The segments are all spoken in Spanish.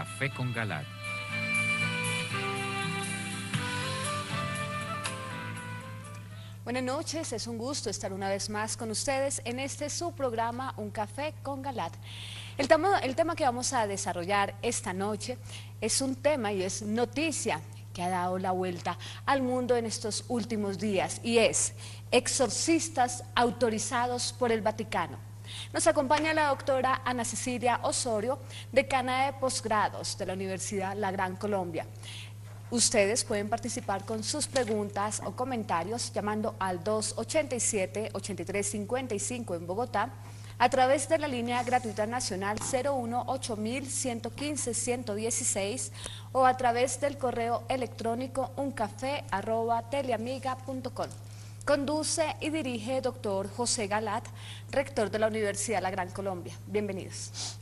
Café con Galat. Buenas noches, es un gusto estar una vez más con ustedes en su programa Un Café con Galat. El tema que vamos a desarrollar esta noche es un tema y es noticia que ha dado la vuelta al mundo en estos últimos días y es exorcistas autorizados por el Vaticano. Nos acompaña la doctora Ana Cecilia Osorio, decana de posgrados de la Universidad La Gran Colombia. Ustedes pueden participar con sus preguntas o comentarios llamando al 287-8355 en Bogotá, a través de la línea gratuita nacional 01-8115-116 o a través del correo electrónico uncafé@teleamiga.com. Conduce y dirige doctor José Galat, rector de la Universidad La Gran Colombia. Bienvenidos.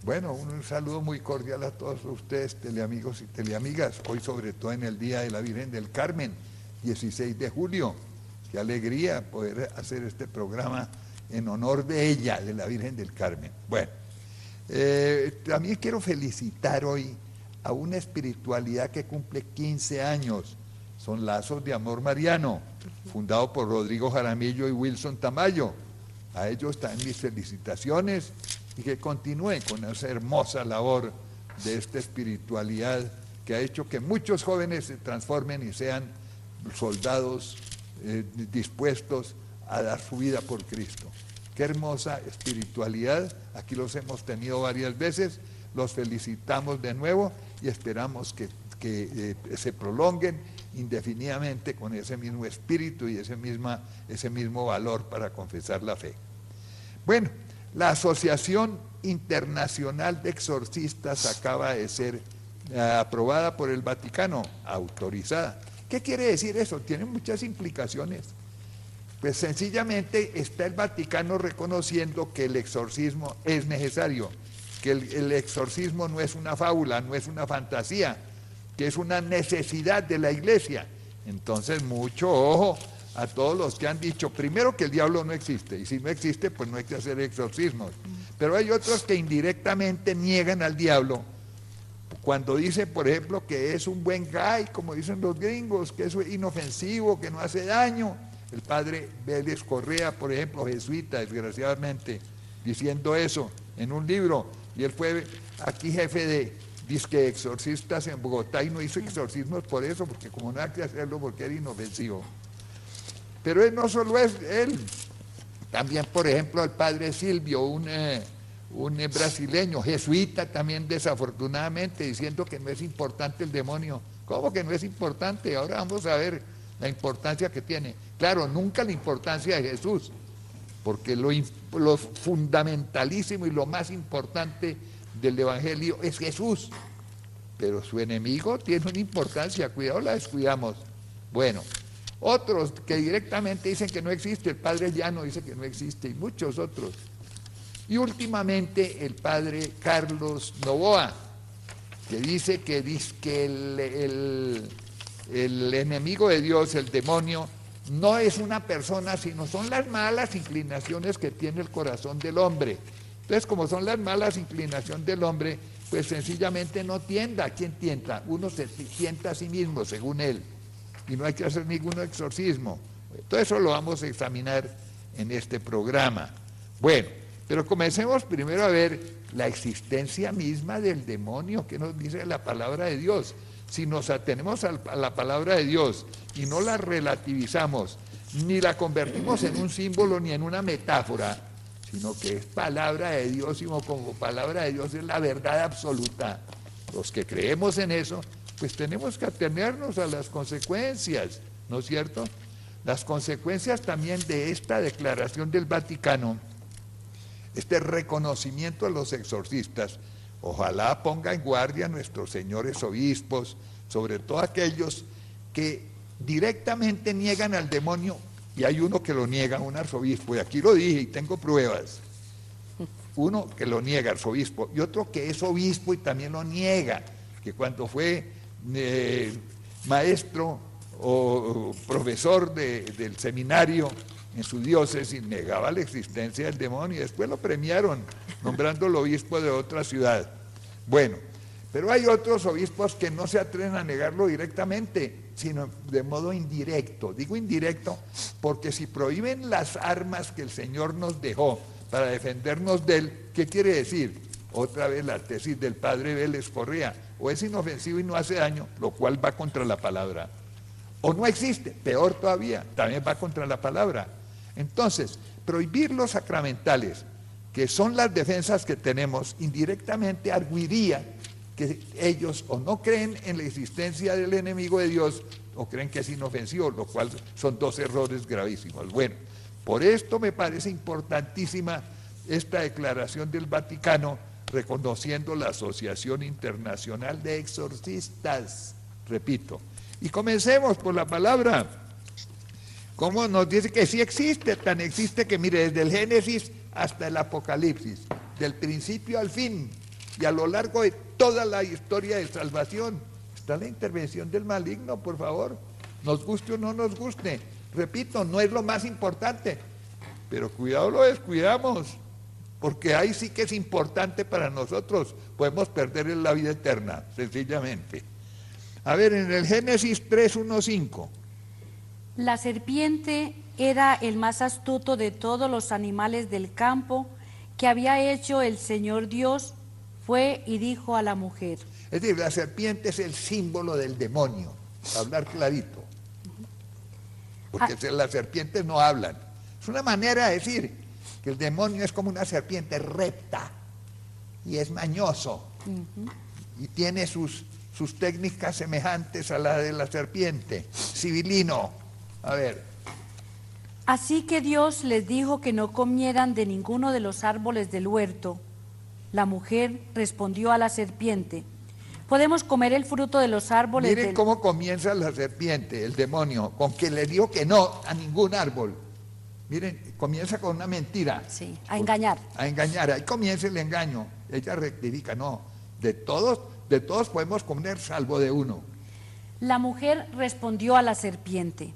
Bueno, un saludo muy cordial a todos ustedes, teleamigos y teleamigas, hoy sobre todo en el Día de la Virgen del Carmen, 16 de julio. Qué alegría poder hacer este programa en honor de ella, de la Virgen del Carmen. Bueno, también quiero felicitar hoy a una espiritualidad que cumple 15 años, son Lazos de Amor Mariano, fundado por Rodrigo Jaramillo y Wilson Tamayo. A ellos también mis felicitaciones y que continúen con esa hermosa labor de esta espiritualidad que ha hecho que muchos jóvenes se transformen y sean soldados dispuestos a dar su vida por Cristo. Qué hermosa espiritualidad, aquí los hemos tenido varias veces, los felicitamos de nuevo y esperamos que se prolonguen indefinidamente con ese mismo espíritu y ese mismo valor para confesar la fe. Bueno, la Asociación Internacional de Exorcistas acaba de ser aprobada por el Vaticano, autorizada. ¿Qué quiere decir eso? Tiene muchas implicaciones. Pues sencillamente está el Vaticano reconociendo que el exorcismo es necesario, que el exorcismo no es una fábula, no es una fantasía, que es una necesidad de la Iglesia. Entonces, mucho ojo a todos los que han dicho, primero, que el diablo no existe, y si no existe, pues no hay que hacer exorcismos. Pero hay otros que indirectamente niegan al diablo, cuando dice, por ejemplo, que es un buen guy, como dicen los gringos, que es inofensivo, que no hace daño. El padre Vélez Correa, por ejemplo, jesuita, desgraciadamente, diciendo eso en un libro, y él fue aquí jefe de disque exorcistas en Bogotá y no hizo exorcismos por eso, porque como no hay que hacerlo porque era inofensivo. Pero él no solo es él, también por ejemplo el padre Silvio, un brasileño, jesuita también desafortunadamente, diciendo que no es importante el demonio. ¿Cómo que no es importante? Ahora vamos a ver la importancia que tiene. Claro, nunca la importancia de Jesús, porque lo fundamentalísimo y lo más importante del Evangelio es Jesús, pero su enemigo tiene una importancia, cuidado, la descuidamos. Bueno, otros que directamente dicen que no existe, el padre Llano dice que no existe y muchos otros. Y últimamente el padre Carlos Novoa, que dice que el enemigo de Dios, el demonio, no es una persona, sino son las malas inclinaciones que tiene el corazón del hombre. Entonces, como son las malas inclinaciones del hombre, pues sencillamente no tienda. ¿Quién tienta? Uno se tienta a sí mismo, según él, y no hay que hacer ningún exorcismo. Todo eso lo vamos a examinar en este programa. Bueno, pero comencemos primero a ver la existencia misma del demonio, que nos dice la palabra de Dios. Si nos atenemos a la palabra de Dios y no la relativizamos, ni la convertimos en un símbolo ni en una metáfora, sino que es palabra de Dios, y como palabra de Dios es la verdad absoluta. Los que creemos en eso, pues tenemos que atenernos a las consecuencias, ¿no es cierto? Las consecuencias también de esta declaración del Vaticano, este reconocimiento a los exorcistas, ojalá ponga en guardia a nuestros señores obispos, sobre todo aquellos que directamente niegan al demonio. Y hay uno que lo niega, un arzobispo, y aquí lo dije y tengo pruebas. Uno que lo niega, arzobispo, y otro que es obispo y también lo niega, que cuando fue maestro o profesor del seminario en su diócesis negaba la existencia del demonio y después lo premiaron nombrándolo obispo de otra ciudad. Bueno, Pero hay otros obispos que no se atreven a negarlo directamente, sino de modo indirecto. Digo indirecto porque si prohíben las armas que el Señor nos dejó para defendernos de Él, ¿qué quiere decir? Otra vez la tesis del padre Vélez Correa: o es inofensivo y no hace daño, lo cual va contra la palabra, o no existe, peor todavía, también va contra la palabra. Entonces, prohibir los sacramentales, que son las defensas que tenemos, indirectamente arguiría que ellos o no creen en la existencia del enemigo de Dios o creen que es inofensivo, lo cual son dos errores gravísimos. Bueno, por esto me parece importantísima esta declaración del Vaticano reconociendo la Asociación Internacional de Exorcistas, repito. Y comencemos por la palabra. ¿Cómo nos dice que sí existe? Tan existe que, mire, desde el Génesis hasta el Apocalipsis, del principio al fin, y a lo largo de toda la historia de salvación, está la intervención del maligno, por favor, nos guste o no nos guste. Repito, no es lo más importante, pero cuidado lo descuidamos, porque ahí sí que es importante para nosotros, podemos perder la vida eterna, sencillamente. A ver, en el Génesis 3:1-5. La serpiente era el más astuto de todos los animales del campo que había hecho el Señor Dios. Fue y dijo a la mujer. Es decir, la serpiente es el símbolo del demonio, para hablar clarito. Porque las serpientes no hablan. Es una manera de decir que el demonio es como una serpiente recta y es mañoso. Y tiene sus técnicas semejantes a la de la serpiente. Civilino. A ver. Así que Dios les dijo que no comieran de ninguno de los árboles del huerto. La mujer respondió a la serpiente: podemos comer el fruto de los árboles. Miren cómo comienza la serpiente, el demonio, con que le dijo que no a ningún árbol. Miren, comienza con una mentira. Sí, a engañar. A engañar, ahí comienza el engaño. Ella rectifica: no, de todos podemos comer salvo de uno. La mujer respondió a la serpiente: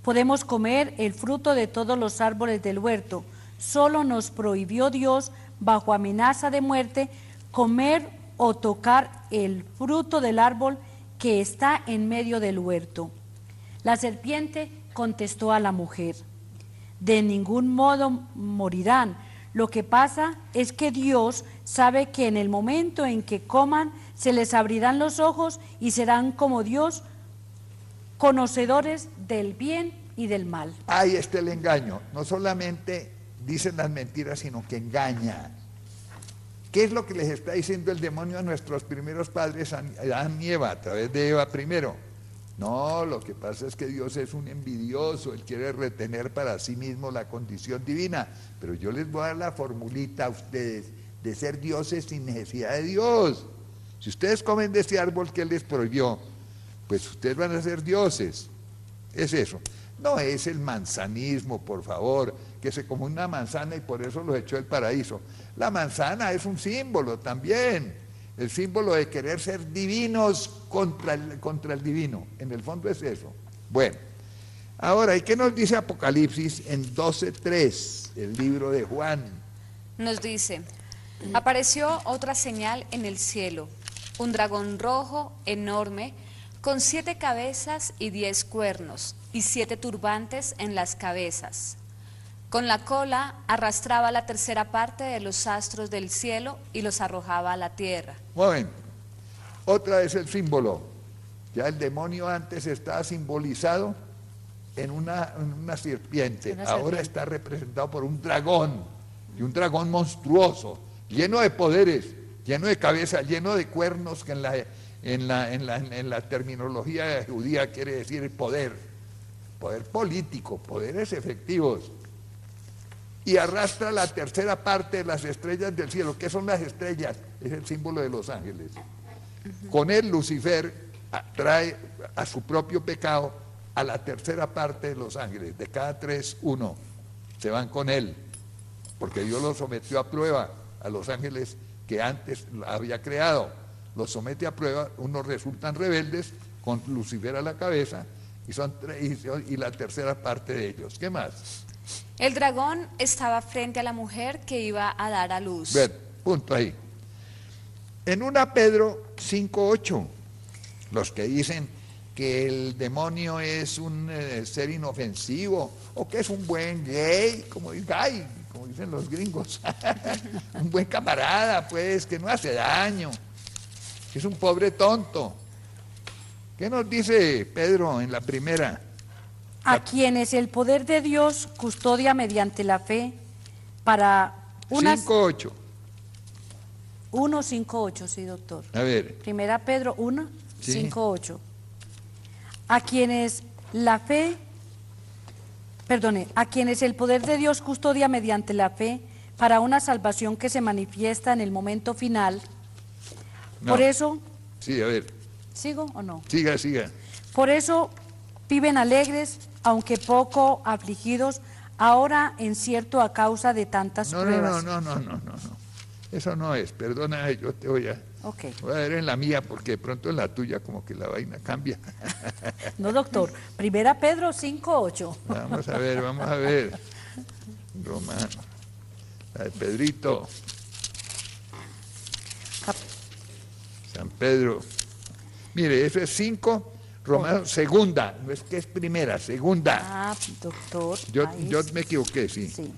podemos comer el fruto de todos los árboles del huerto. Solo nos prohibió Dios, bajo amenaza de muerte, comer o tocar el fruto del árbol que está en medio del huerto. La serpiente contestó a la mujer: de ningún modo morirán. Lo que pasa es que Dios sabe que en el momento en que coman se les abrirán los ojos y serán como Dios, conocedores del bien y del mal. Ahí está el engaño. No solamente dicen las mentiras, sino que engaña. ¿Qué es lo que les está diciendo el demonio a nuestros primeros padres, Adán y Eva, a través de Eva primero? No, lo que pasa es que Dios es un envidioso, Él quiere retener para sí mismo la condición divina, pero yo les voy a dar la formulita a ustedes de ser dioses sin necesidad de Dios. Si ustedes comen de ese árbol que Él les prohibió, pues ustedes van a ser dioses. Es eso. No es el manzanismo, por favor, que se come una manzana y por eso los echó del paraíso. La manzana es un símbolo también, el símbolo de querer ser divinos contra el divino. En el fondo es eso. Bueno, ahora, ¿y qué nos dice Apocalipsis en 12:3, el libro de Juan? Nos dice: apareció otra señal en el cielo, un dragón rojo enorme, con 7 cabezas y 10 cuernos, y 7 turbantes en las cabezas. Con la cola arrastraba la tercera parte de los astros del cielo y los arrojaba a la tierra. Bueno, otra vez el símbolo. Ya el demonio antes estaba simbolizado en una serpiente. Ahora está representado por un dragón, y un dragón monstruoso, lleno de poderes, lleno de cabeza, lleno de cuernos, que en la terminología judía quiere decir poder político, poderes efectivos. Y arrastra la tercera parte de las estrellas del cielo. ¿Qué son las estrellas? Es el símbolo de los ángeles. Con él Lucifer trae a su propio pecado a la tercera parte de los ángeles. De cada 3, 1 se van con él, porque Dios los sometió a prueba a los ángeles que antes había creado. Los somete a prueba, unos resultan rebeldes, con Lucifer a la cabeza, y la tercera parte de ellos. ¿Qué más? El dragón estaba frente a la mujer que iba a dar a luz. Ver, punto ahí. En 1 Pedro 5:8, los que dicen que el demonio es un ser inofensivo o que es un buen gay, como dicen los gringos, un buen camarada, pues, que no hace daño, que es un pobre tonto. ¿Qué nos dice Pedro en la primera? A quienes el poder de Dios custodia mediante la fe para unas... 5:8. 1:5:8, sí, doctor. A ver. Primera Pedro 1, Sí. 5:8. A quienes el poder de Dios custodia mediante la fe para una salvación que se manifiesta en el momento final. No. Por eso, Sí, a ver. ¿sigo o no? Siga, siga. Por eso viven alegres, aunque poco afligidos, ahora en cierto a causa de tantas pruebas. No. Eso no es, perdona, yo te voy a ver en la mía porque de pronto en la tuya como que la vaina cambia. No, doctor. Primera Pedro 5:8. Vamos a ver. Romano. La de Pedrito. San Pedro. Mire, eso es 5, Romano, segunda, no es que es primera, segunda. Ah, doctor. Yo me equivoqué, sí. Sí.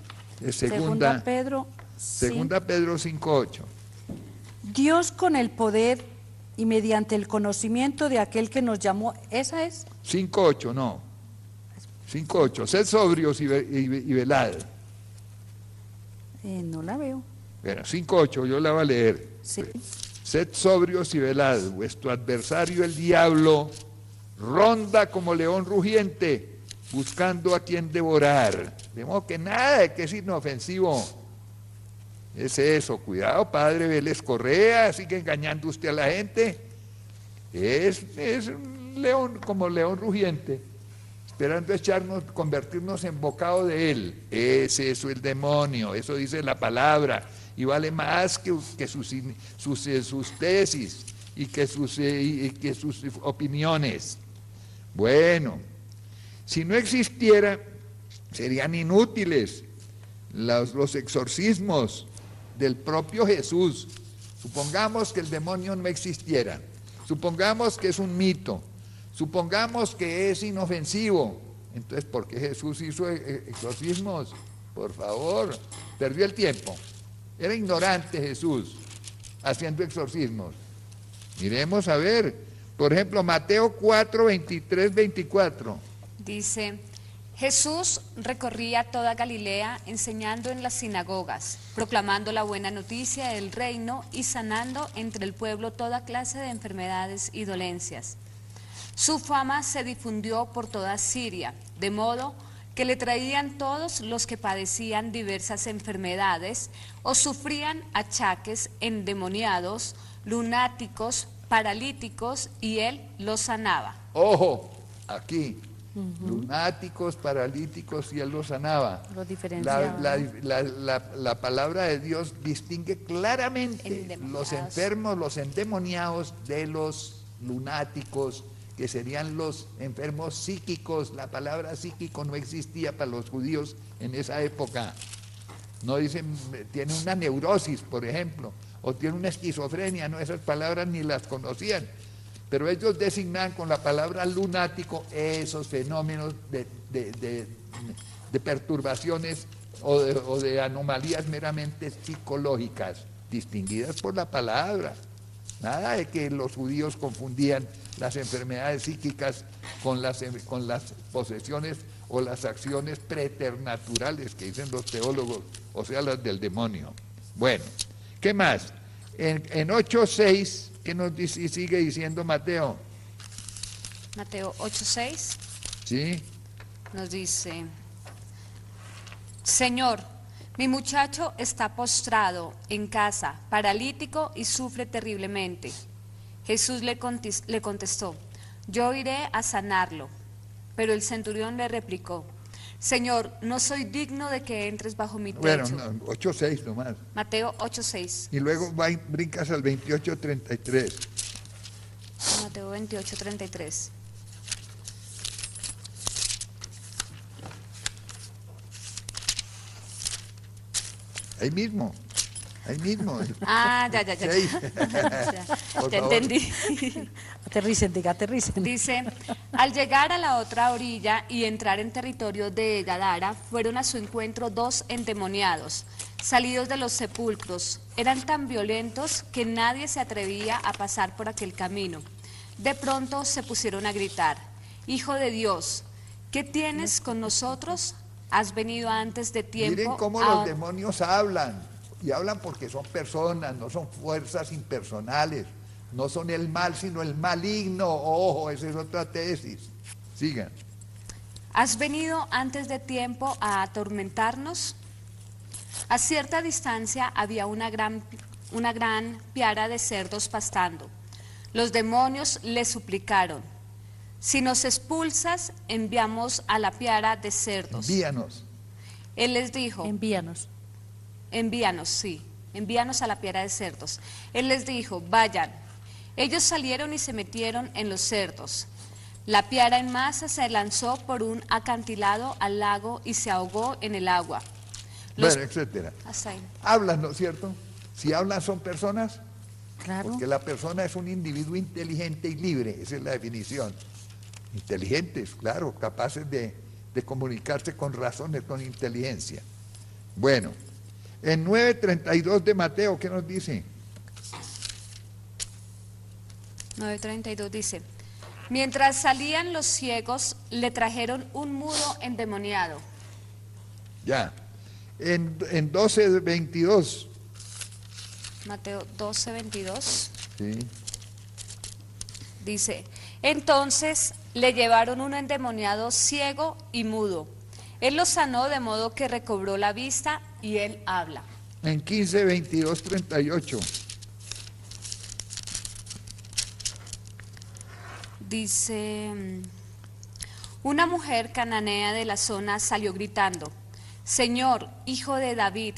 Es segunda Pedro. Segunda Pedro 5:8. Dios con el poder y mediante el conocimiento de aquel que nos llamó, ¿esa es? 5:8, no. 5:8. Sed sobrios y velad. No la veo. Bueno, 5:8, yo la voy a leer. Sí. Sed sobrios y velad. Vuestro adversario, el diablo, ronda como león rugiente, buscando a quien devorar. De modo que nada de que es inofensivo. Es eso, cuidado, padre Vélez Correa, sigue engañando usted a la gente. Es un león, como león rugiente, esperando convertirnos en bocado de él. Es eso el demonio, eso dice la palabra, y vale más que sus tesis y que sus opiniones. Bueno, si no existiera, serían inútiles los exorcismos del propio Jesús. Supongamos que el demonio no existiera, supongamos que es un mito, supongamos que es inofensivo. Entonces, ¿por qué Jesús hizo exorcismos? Por favor, perdió el tiempo. Era ignorante Jesús haciendo exorcismos. Miremos a ver, por ejemplo, Mateo 4, 23, 24. Dice: Jesús recorría toda Galilea enseñando en las sinagogas, proclamando la buena noticia del reino y sanando entre el pueblo toda clase de enfermedades y dolencias. Su fama se difundió por toda Siria, de modo que le traían todos los que padecían diversas enfermedades o sufrían achaques endemoniados, lunáticos, paralíticos, y él los sanaba. Ojo, aquí. Lunáticos, paralíticos, y él los sanaba. Los diferenciaba. La palabra de Dios distingue claramente los enfermos, los endemoniados de los lunáticos, que serían los enfermos psíquicos. La palabra psíquico no existía para los judíos en esa época. No dicen, tiene una neurosis, por ejemplo, o tiene una esquizofrenia, no, esas palabras ni las conocían. Pero ellos designan con la palabra lunático esos fenómenos de perturbaciones o de anomalías meramente psicológicas, distinguidas por la palabra. Nada de que los judíos confundían las enfermedades psíquicas con las posesiones o las acciones preternaturales que dicen los teólogos, o sea, las del demonio. Bueno, ¿qué más? En 8:6, ¿qué nos dice y sigue diciendo Mateo? Mateo 8:6. Sí. Nos dice: Señor, mi muchacho está postrado en casa, paralítico y sufre terriblemente. Jesús le contestó: yo iré a sanarlo. Pero el centurión le replicó: Señor, no soy digno de que entres bajo mi techo. Bueno, no, 8:6 nomás. Mateo 8:6. Y luego brincas al 28:33. Mateo 28:33. Ahí mismo. Ahí mismo. Ah, ya. 6. Ya entendí. Aterricen, diga, aterricen. Dice, al llegar a la otra orilla y entrar en territorio de Gadara, fueron a su encuentro 2 endemoniados, salidos de los sepulcros. Eran tan violentos que nadie se atrevía a pasar por aquel camino. De pronto se pusieron a gritar, Hijo de Dios, ¿qué tienes con nosotros? Has venido antes de tiempo. Miren cómo los demonios hablan, y hablan porque son personas, no son fuerzas impersonales, no son el mal, sino el maligno. Ojo, esa es otra tesis. Sigan. ¿Has venido antes de tiempo a atormentarnos? A cierta distancia había una gran piara de cerdos pastando. Los demonios le suplicaron, si nos expulsas, enviamos a la piara de cerdos. Envíanos. Él les dijo, Envíanos. envíanos a la piara de cerdos. Él les dijo, vayan. Ellos salieron y se metieron en los cerdos. La piara en masa se lanzó por un acantilado al lago y se ahogó en el agua. Bueno, etcétera. Hasta ahí. Hablan, ¿no es cierto? Si hablan son personas, Claro. porque la persona es un individuo inteligente y libre, esa es la definición. Inteligentes, claro, capaces de comunicarse con razones, con inteligencia. Bueno, en 9:32 de Mateo, ¿qué nos dice? 9:32 dice, mientras salían los ciegos, le trajeron un mudo endemoniado. Ya. En 12:22. Mateo 12:22 Sí. dice, entonces le llevaron un endemoniado ciego y mudo. Él lo sanó de modo que recobró la vista y él habla. En 15:22-38. Dice, una mujer cananea de la zona salió gritando, Señor, hijo de David,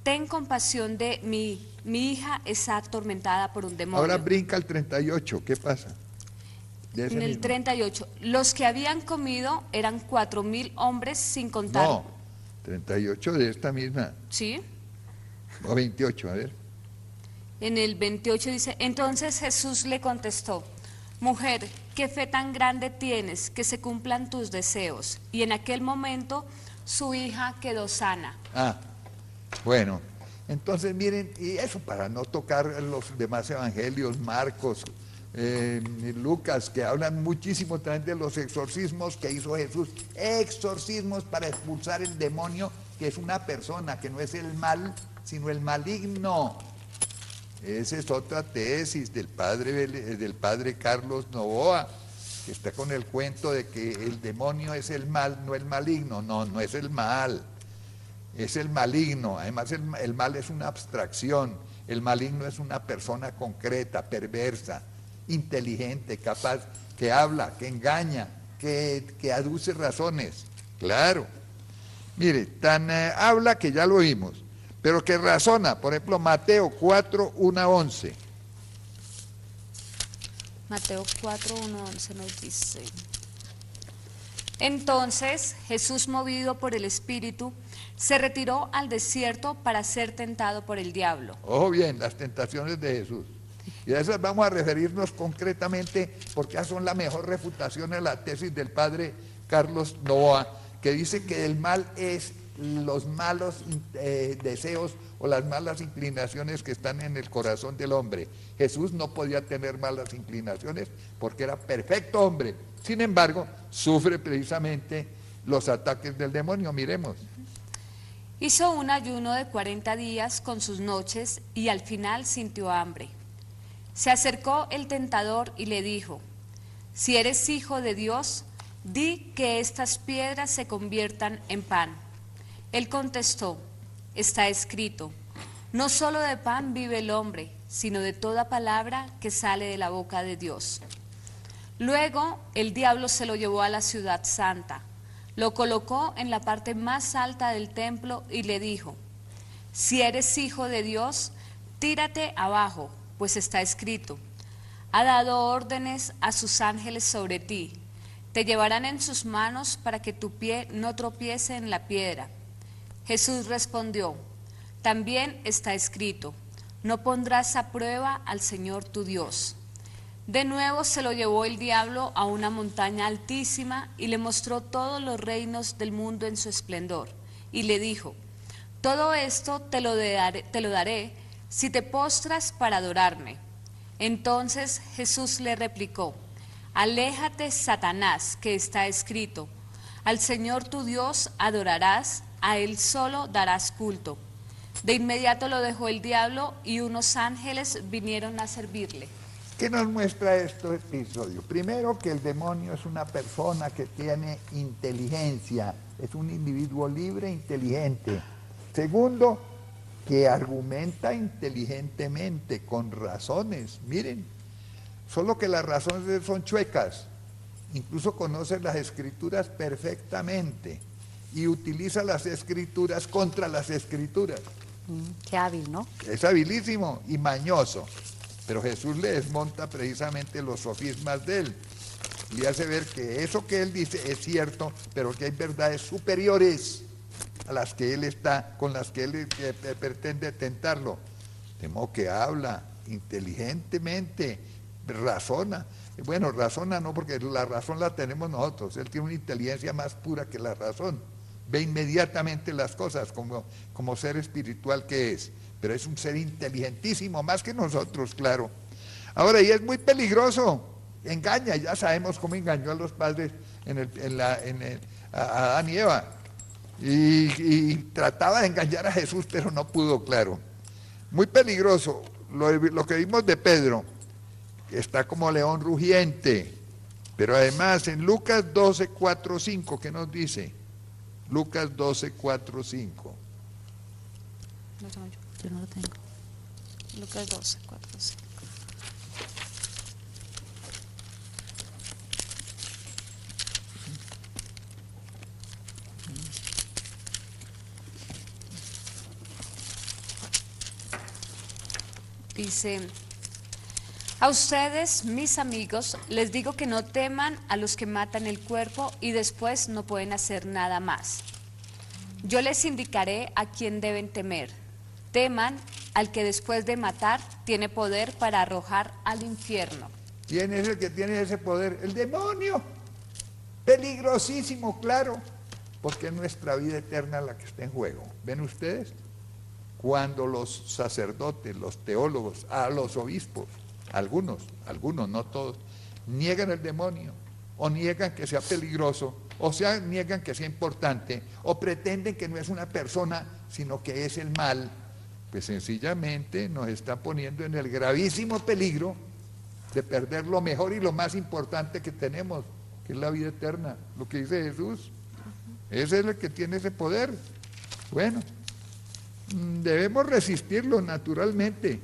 ten compasión de mí, mi hija está atormentada por un demonio. Ahora brinca al 38, ¿qué pasa? De ese En el mismo. 38, los que habían comido eran 4,000 hombres sin contar. No, 38 de esta misma, ¿Sí? o 28, a ver. En el 28 dice, entonces Jesús le contestó, mujer, qué fe tan grande tienes, que se cumplan tus deseos. Y en aquel momento su hija quedó sana. Ah, bueno, entonces miren, y eso para no tocar los demás evangelios, Marcos, Lucas, que hablan muchísimo también de los exorcismos que hizo Jesús, exorcismos para expulsar el demonio, que es una persona, que no es el mal, sino el maligno. Esa es otra tesis del padre Carlos Novoa, que está con el cuento de que el demonio es el mal, no el maligno. No, no es el mal, es el maligno. Además el mal es una abstracción, el maligno es una persona concreta, perversa, inteligente, capaz, que habla, que engaña, que aduce razones. Claro. Mire, tan habla que ya lo oímos, pero que razona. Por ejemplo, Mateo 4:1-11. Mateo 4:1-11 nos dice, entonces Jesús, movido por el Espíritu, se retiró al desierto para ser tentado por el diablo. Ojo bien, las tentaciones de Jesús. Y a esas vamos a referirnos concretamente porque esas son la mejor refutación a la tesis del padre Carlos Novoa, que dice que el mal es los malos deseos o las malas inclinaciones que están en el corazón del hombre. Jesús no podía tener malas inclinaciones porque era perfecto hombre. Sin embargo, sufre precisamente los ataques del demonio. Miremos. Hizo un ayuno de 40 días con sus noches y al final sintió hambre. Se acercó el tentador y le dijo, si eres hijo de Dios, di que estas piedras se conviertan en pan. Él contestó, está escrito, no solo de pan vive el hombre, sino de toda palabra que sale de la boca de Dios. Luego el diablo se lo llevó a la ciudad santa, lo colocó en la parte más alta del templo y le dijo, si eres hijo de Dios, tírate abajo, pues está escrito, ha dado órdenes a sus ángeles sobre ti, te llevarán en sus manos para que tu pie no tropiece en la piedra. Jesús respondió, También está escrito, no pondrás a prueba al Señor tu Dios. De nuevo se lo llevó el diablo a una montaña altísima y le mostró todos los reinos del mundo en su esplendor. Y le dijo, todo esto te lo daré si te postras para adorarme. Entonces Jesús le replicó, aléjate, Satanás, que está escrito, al Señor tu Dios adorarás, a Él solo darás culto. De inmediato lo dejó el diablo y unos ángeles vinieron a servirle. ¿Qué nos muestra este episodio? Primero, que el demonio es una persona que tiene inteligencia, es un individuo libre e inteligente. Segundo, que argumenta inteligentemente, con razones. Miren, solo que las razones son chuecas, incluso conoce las escrituras perfectamente y utiliza las escrituras contra las escrituras. Qué hábil, ¿no? Es habilísimo y mañoso. Pero Jesús le desmonta precisamente los sofismas de él. Le hace ver que eso que él dice es cierto, pero que hay verdades superiores a las que él está, con las que él pretende tentarlo. De modo que habla inteligentemente, razona. Bueno, razona no, porque la razón la tenemos nosotros. Él tiene una inteligencia más pura que la razón. Ve inmediatamente las cosas como ser espiritual que es. Pero es un ser inteligentísimo, más que nosotros, claro. Ahora, y es muy peligroso, engaña, ya sabemos cómo engañó a los padres a Adán y Eva. Y trataba de engañar a Jesús, pero no pudo, claro. Muy peligroso, lo que vimos de Pedro, que está como león rugiente. Pero además, en Lucas 12, 4, 5, ¿qué nos dice? Lucas 12, 4, 5. Yo no lo tengo. Lucas 12, 4, 5. Dice, a ustedes, mis amigos, les digo que no teman a los que matan el cuerpo y después no pueden hacer nada más. Yo les indicaré a quién deben temer. Teman al que después de matar tiene poder para arrojar al infierno. ¿Quién es el que tiene ese poder? El demonio. Peligrosísimo, claro, porque es nuestra vida eterna la que está en juego. ¿Ven ustedes? Cuando los sacerdotes, los teólogos, a los obispos, algunos, no todos, niegan el demonio, o niegan que sea peligroso, o sea, niegan que sea importante, o pretenden que no es una persona, sino que es el mal, pues sencillamente nos están poniendo en el gravísimo peligro de perder lo mejor y lo más importante que tenemos, que es la vida eterna, lo que dice Jesús. Ese es el que tiene ese poder. Bueno, debemos resistirlo naturalmente,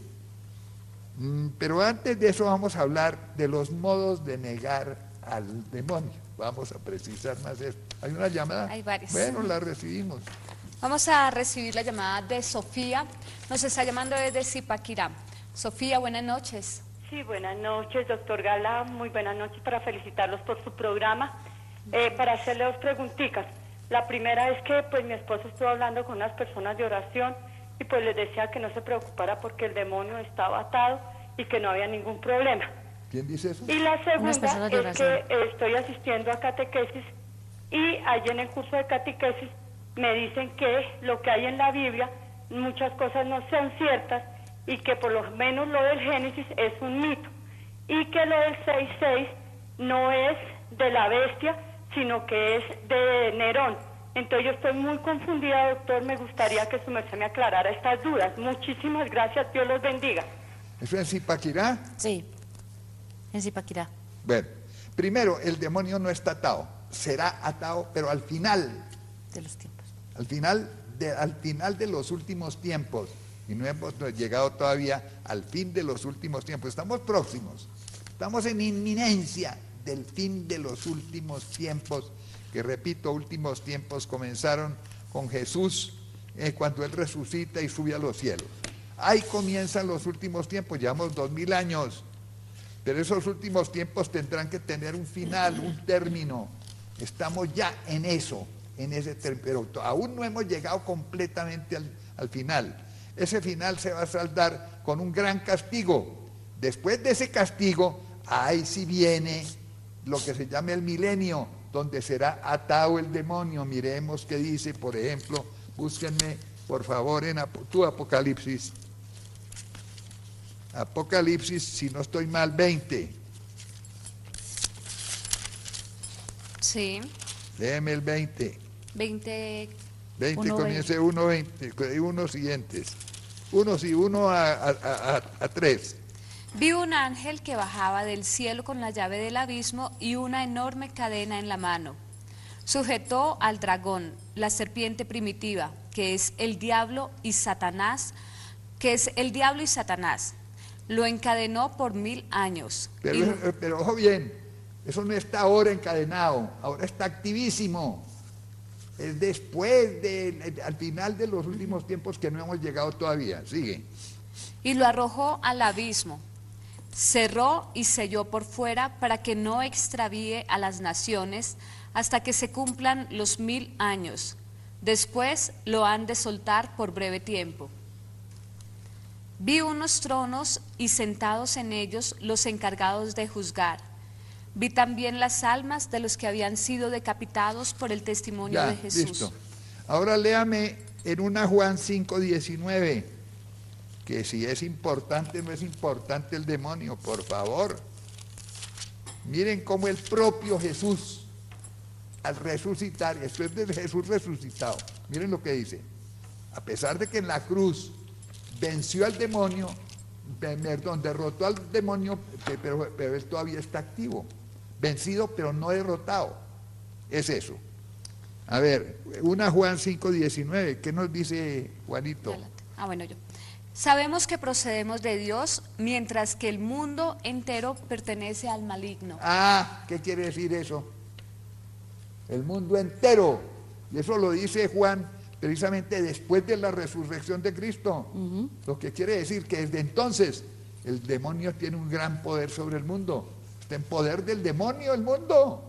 pero antes de eso vamos a hablar de los modos de negar al demonio. Vamos a precisar más esto. ¿Hay una llamada? Hay varias. Bueno, la recibimos. Vamos a recibir la llamada de Sofía. Nos está llamando desde Zipaquirá. Sofía, buenas noches. Sí, buenas noches, doctor Galán. Muy buenas noches, para felicitarlos por su programa. Para hacerle dos preguntitas. La primera es que pues mi esposo estuvo hablando con unas personas de oración y pues les decía que no se preocupara porque el demonio estaba atado y que no había ningún problema. ¿Quién dice eso? Y la segunda personas de es oración. que estoy asistiendo a catequesis y allí en el curso de catequesis me dicen que lo que hay en la Biblia, muchas cosas no son ciertas y que por lo menos lo del Génesis es un mito y que lo del 6:6 no es de la bestia, sino que es de Nerón. Entonces yo estoy muy confundida, doctor, me gustaría que su merced me aclarara estas dudas. Muchísimas gracias, Dios los bendiga. ¿Eso es Zipaquirá? Sí, en Zipaquirá. Bueno, primero, el demonio no está atado, será atado, pero al final De los tiempos. al final de los últimos tiempos, y no hemos llegado todavía al fin de los últimos tiempos, estamos próximos, estamos en inminencia del fin de los últimos tiempos, que repito, últimos tiempos comenzaron con Jesús, cuando Él resucita y sube a los cielos. Ahí comienzan los últimos tiempos, llevamos 2000 años, pero esos últimos tiempos tendrán que tener un final, un término. Estamos ya en eso, en ese término, pero aún no hemos llegado completamente al final. ese final se va a saldar con un gran castigo. Después de ese castigo, ahí sí viene lo que se llama el milenio, donde será atado el demonio. Miremos qué dice, por ejemplo, búsquenme por favor en tu Apocalipsis. Apocalipsis, si no estoy mal, 20. Sí. Léeme el 20. 20. 20 comienza 1, 20, unos siguientes. Unos y 1 a 3. Vi un ángel que bajaba del cielo con la llave del abismo y una enorme cadena en la mano. Sujetó al dragón, la serpiente primitiva, que es el diablo y Satanás, Lo encadenó por 1000 años. Pero ojo bien, eso no está ahora encadenado, ahora está activísimo. Es después al final de los últimos tiempos que no hemos llegado todavía. Sigue. Y lo arrojó al abismo. Cerró y selló por fuera para que no extravíe a las naciones hasta que se cumplan los 1000 años. Después lo han de soltar por breve tiempo. Vi unos tronos y sentados en ellos los encargados de juzgar. Vi también las almas de los que habían sido decapitados por el testimonio de Jesús. Listo. Ahora léame en 1 Juan 5:19, que si es importante, no es importante el demonio, por favor. Miren cómo el propio Jesús, al resucitar, esto es de Jesús resucitado, miren lo que dice: a pesar de que en la cruz venció al demonio, perdón, derrotó al demonio, pero él todavía está activo, vencido pero no derrotado, es eso. A ver, 1 Juan 5:19, ¿qué nos dice Juanito? Bueno, yo. Sabemos que procedemos de Dios, mientras que el mundo entero pertenece al maligno. ¿Qué quiere decir eso? El mundo entero, y eso lo dice Juan precisamente después de la resurrección de Cristo. Lo que quiere decir que desde entonces el demonio tiene un gran poder sobre el mundo. Está en poder del demonio el mundo.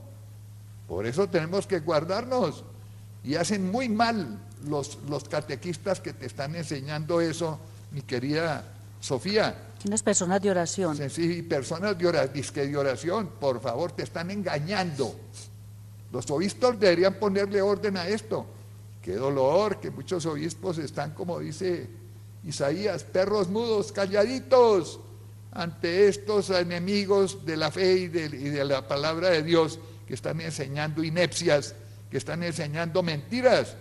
Por eso tenemos que guardarnos. Y hacen muy mal los catequistas que te están enseñando eso, mi querida Sofía. Unas personas de oración. Sí, personas de oración, por favor, te están engañando. Los obispos deberían ponerle orden a esto. Qué dolor que muchos obispos están, como dice Isaías, perros mudos, calladitos, ante estos enemigos de la fe y de la palabra de Dios, que están enseñando inepcias, que están enseñando mentiras,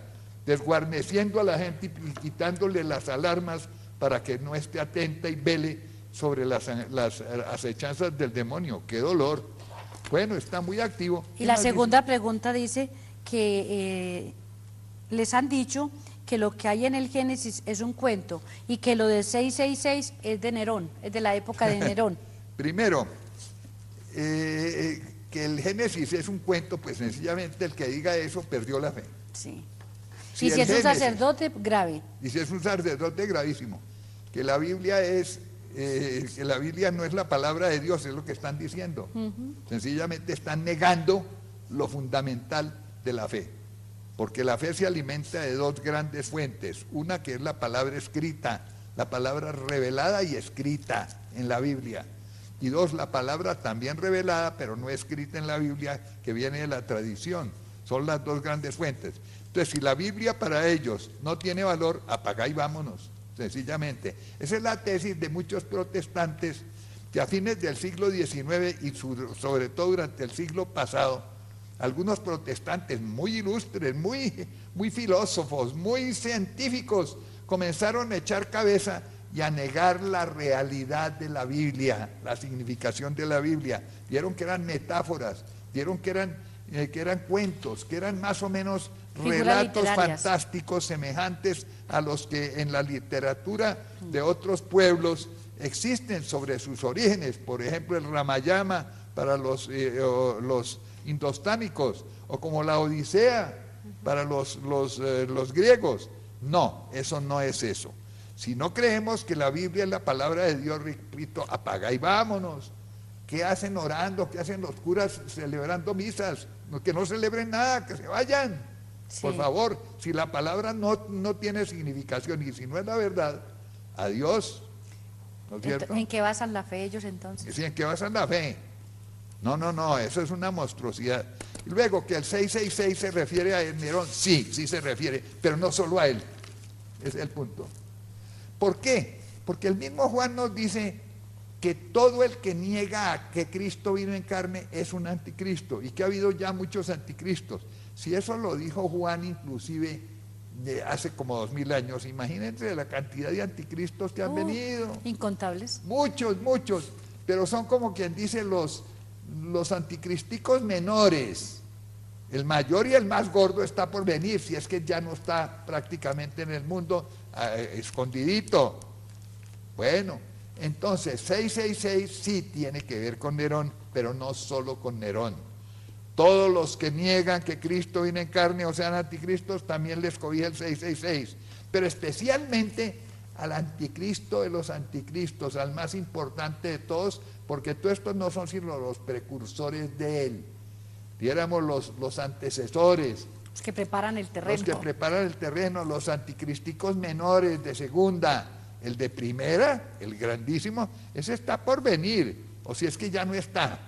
desguarneciendo a la gente y quitándole las alarmas para que no esté atenta y vele sobre las acechanzas del demonio. ¡Qué dolor! Bueno, está muy activo. Y la segunda pregunta dice que les han dicho que lo que hay en el Génesis es un cuento y que lo de 666 es de Nerón, es de la época de Nerón. Primero, que el Génesis es un cuento, pues sencillamente el que diga eso perdió la fe. Sí. Y si es un sacerdote, grave. Y si es un sacerdote, gravísimo. Que la Biblia no es la palabra de Dios, es lo que están diciendo. Sencillamente están negando lo fundamental de la fe. Porque la fe se alimenta de dos grandes fuentes. Una que es la palabra escrita, la palabra revelada y escrita en la Biblia. Y dos, la palabra también revelada, pero no escrita en la Biblia, que viene de la tradición. Son las dos grandes fuentes. Entonces, si la Biblia para ellos no tiene valor, apaga y vámonos, sencillamente. Esa es la tesis de muchos protestantes que a fines del siglo XIX y sobre todo durante el siglo pasado, algunos protestantes muy ilustres, muy filósofos, muy científicos, comenzaron a echar cabeza y a negar la realidad de la Biblia, la significación de la Biblia. Vieron que eran metáforas, vieron que eran cuentos, que eran más o menos relatos fantásticos semejantes a los que en la literatura de otros pueblos existen sobre sus orígenes. Por ejemplo, el Ramayana para los indostánicos, o como la Odisea para los griegos. No, eso no es eso. Si no creemos que la Biblia es la palabra de Dios, repito, apaga y vámonos. ¿Qué hacen orando? ¿Qué hacen los curas celebrando misas? Que no celebren nada, que se vayan. Sí. Por favor, si la palabra no tiene significación y si no es la verdad, a Dios, ¿no es cierto? ¿En qué basan la fe ellos entonces? Sí, ¿en qué basan la fe? No, eso es una monstruosidad. Y luego que el 666 se refiere a Nerón, sí se refiere, pero no solo a él, es el punto. ¿Por qué? Porque el mismo Juan nos dice que todo el que niega que Cristo vino en carne es un anticristo, y que ha habido ya muchos anticristos. Si eso lo dijo Juan inclusive hace como 2000 años, imagínense la cantidad de anticristos que han venido. Incontables. Muchos, pero son como quien dice los anticristicos menores. El mayor y el más gordo está por venir, si es que ya no está prácticamente en el mundo, escondidito. Bueno, entonces 666 sí tiene que ver con Nerón, pero no solo con Nerón. Todos los que niegan que Cristo vino en carne o sean anticristos, también les cobija el 666, pero especialmente al anticristo de los anticristos, al más importante de todos, porque todos estos no son sino los precursores de él, diéramos los antecesores, Los que preparan el terreno. los que preparan el terreno, los anticristicos menores de segunda. El de primera, el grandísimo, ese está por venir, o si es que ya no está.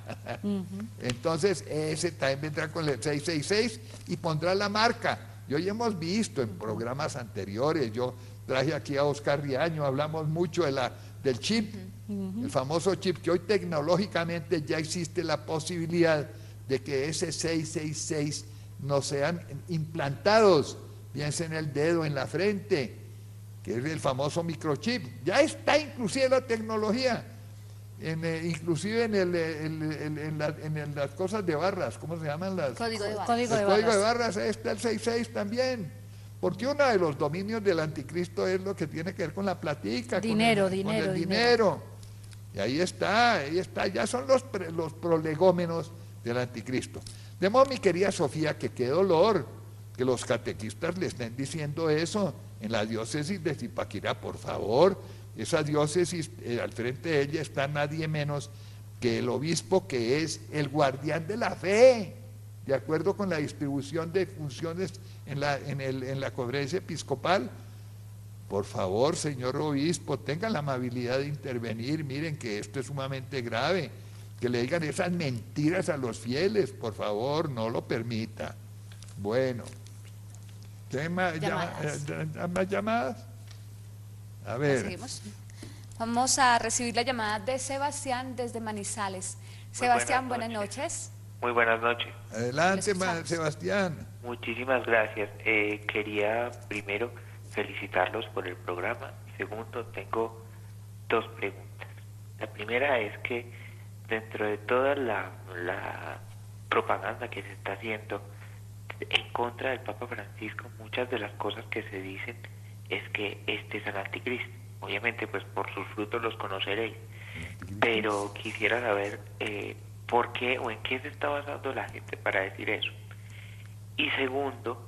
Entonces ese también vendrá con el 666 y pondrá la marca. Y hoy hemos visto en programas anteriores, yo traje aquí a Oscar Riaño, hablamos mucho del chip, el famoso chip, que hoy tecnológicamente ya existe la posibilidad de que ese 666 no sean implantados, bien sea en el dedo, en la frente, que es el famoso microchip. Ya está inclusive la tecnología, inclusive en las cosas de barras, ¿cómo se llaman las? Código de barras. Código de El código de barras. barras, ahí está el 66 también. Porque uno de los dominios del anticristo es lo que tiene que ver con la platica, Dinero, con el dinero. dinero. Y ahí está, ya son los prolegómenos del anticristo. De modo, mi querida Sofía, que qué dolor que los catequistas le estén diciendo eso en la diócesis de Zipaquirá, por favor. Esa diócesis, al frente de ella está nadie menos que el obispo, que es el guardián de la fe, de acuerdo con la distribución de funciones en la conferencia episcopal. Por favor, señor obispo, tengan la amabilidad de intervenir. Miren que esto es sumamente grave, que le digan esas mentiras a los fieles, por favor, no lo permita. Bueno, ¿qué más llamadas? A ver. Seguimos. Vamos a recibir la llamada de Sebastián desde Manizales. Sebastián, buenas noches. Muy buenas noches. Adelante, Sebastián. Muchísimas gracias. Quería primero felicitarlos por el programa. Segundo, tengo dos preguntas. La primera es que dentro de toda la propaganda que se está haciendo en contra del Papa Francisco, muchas de las cosas que se dicen es que este es el anticristo. Obviamente, pues por sus frutos los conoceréis. Pero quisiera saber por qué o en qué se está basando la gente para decir eso. Y segundo,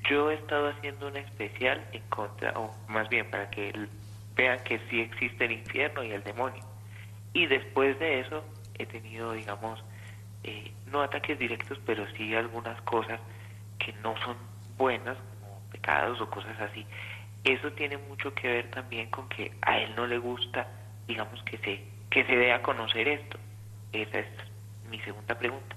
yo he estado haciendo un especial en contra, o más bien para que vean que sí existe el infierno y el demonio. Y después de eso he tenido, digamos, no ataques directos, pero sí algunas cosas que no son buenas, como pecados o cosas así. Eso tiene mucho que ver también con que a él no le gusta, digamos, que se dé a conocer esto. Esa es mi segunda pregunta.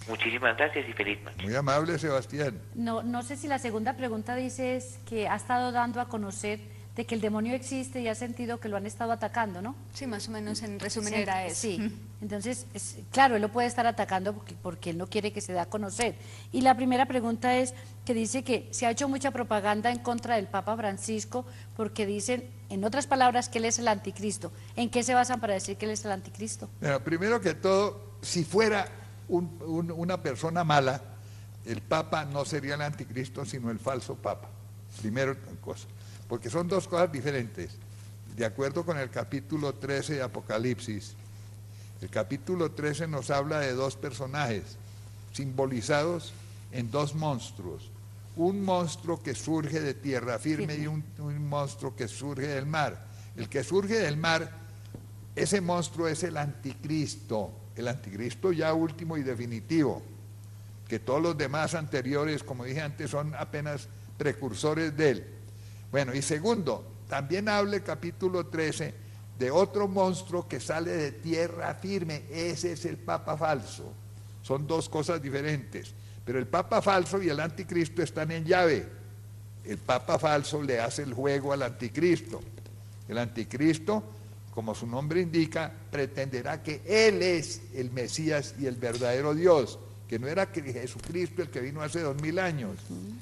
Muchísimas gracias y feliz noche. Muy amable, Sebastián. No sé si la segunda pregunta dice es que ha estado dando a conocer de que el demonio existe y ha sentido que lo han estado atacando, ¿no? Sí, más o menos en resumen Sí, era eso. Sí, entonces, claro, él lo puede estar atacando porque él no quiere que se dé a conocer. Y la primera pregunta es que dice que se ha hecho mucha propaganda en contra del Papa Francisco porque dicen, en otras palabras, que él es el anticristo. ¿En qué se basan para decir que él es el anticristo? Bueno, primero que todo, si fuera una persona mala, el Papa no sería el anticristo, sino el falso Papa. Primero cosa. Porque son dos cosas diferentes. De acuerdo con el capítulo 13 de Apocalipsis, el capítulo 13 nos habla de dos personajes simbolizados en dos monstruos. Un monstruo que surge de tierra firme y un monstruo que surge del mar. El que surge del mar, ese monstruo es el anticristo ya último y definitivo, que todos los demás anteriores, como dije antes, son apenas precursores de él. Bueno, y segundo, también habla el capítulo 13 de otro monstruo que sale de tierra firme. Ese es el papa falso. Son dos cosas diferentes. Pero el papa falso y el anticristo están en llave. El papa falso le hace el juego al anticristo. El anticristo, como su nombre indica, pretenderá que él es el Mesías y el verdadero Dios, que no era Jesucristo el que vino hace 2000 años,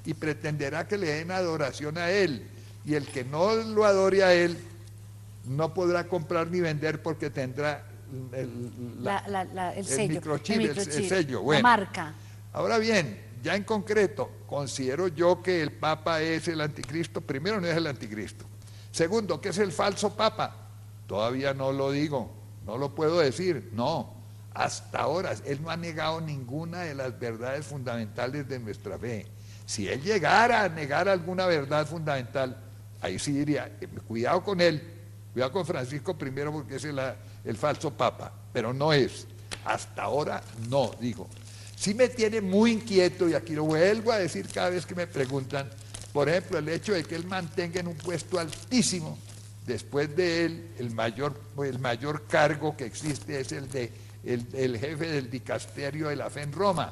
y pretenderá que le den adoración a él, y el que no lo adore a él no podrá comprar ni vender porque tendrá el sello, microchip, el sello. Bueno, la marca. Ahora bien, ya en concreto, considero yo que el Papa es el anticristo. Primero, no es el anticristo. Segundo, que es el falso Papa. Todavía no lo digo, no lo puedo decir, no. Hasta ahora, él no ha negado ninguna de las verdades fundamentales de nuestra fe. Si él llegara a negar alguna verdad fundamental, ahí sí diría, cuidado con él, cuidado con Francisco I, porque es el falso Papa, pero no es. Hasta ahora no, digo. Sí me tiene muy inquieto, y aquí lo vuelvo a decir cada vez que me preguntan, por ejemplo, el hecho de que él mantenga en un puesto altísimo, después de él, el mayor cargo que existe es el de el jefe del dicasterio de la fe en Roma,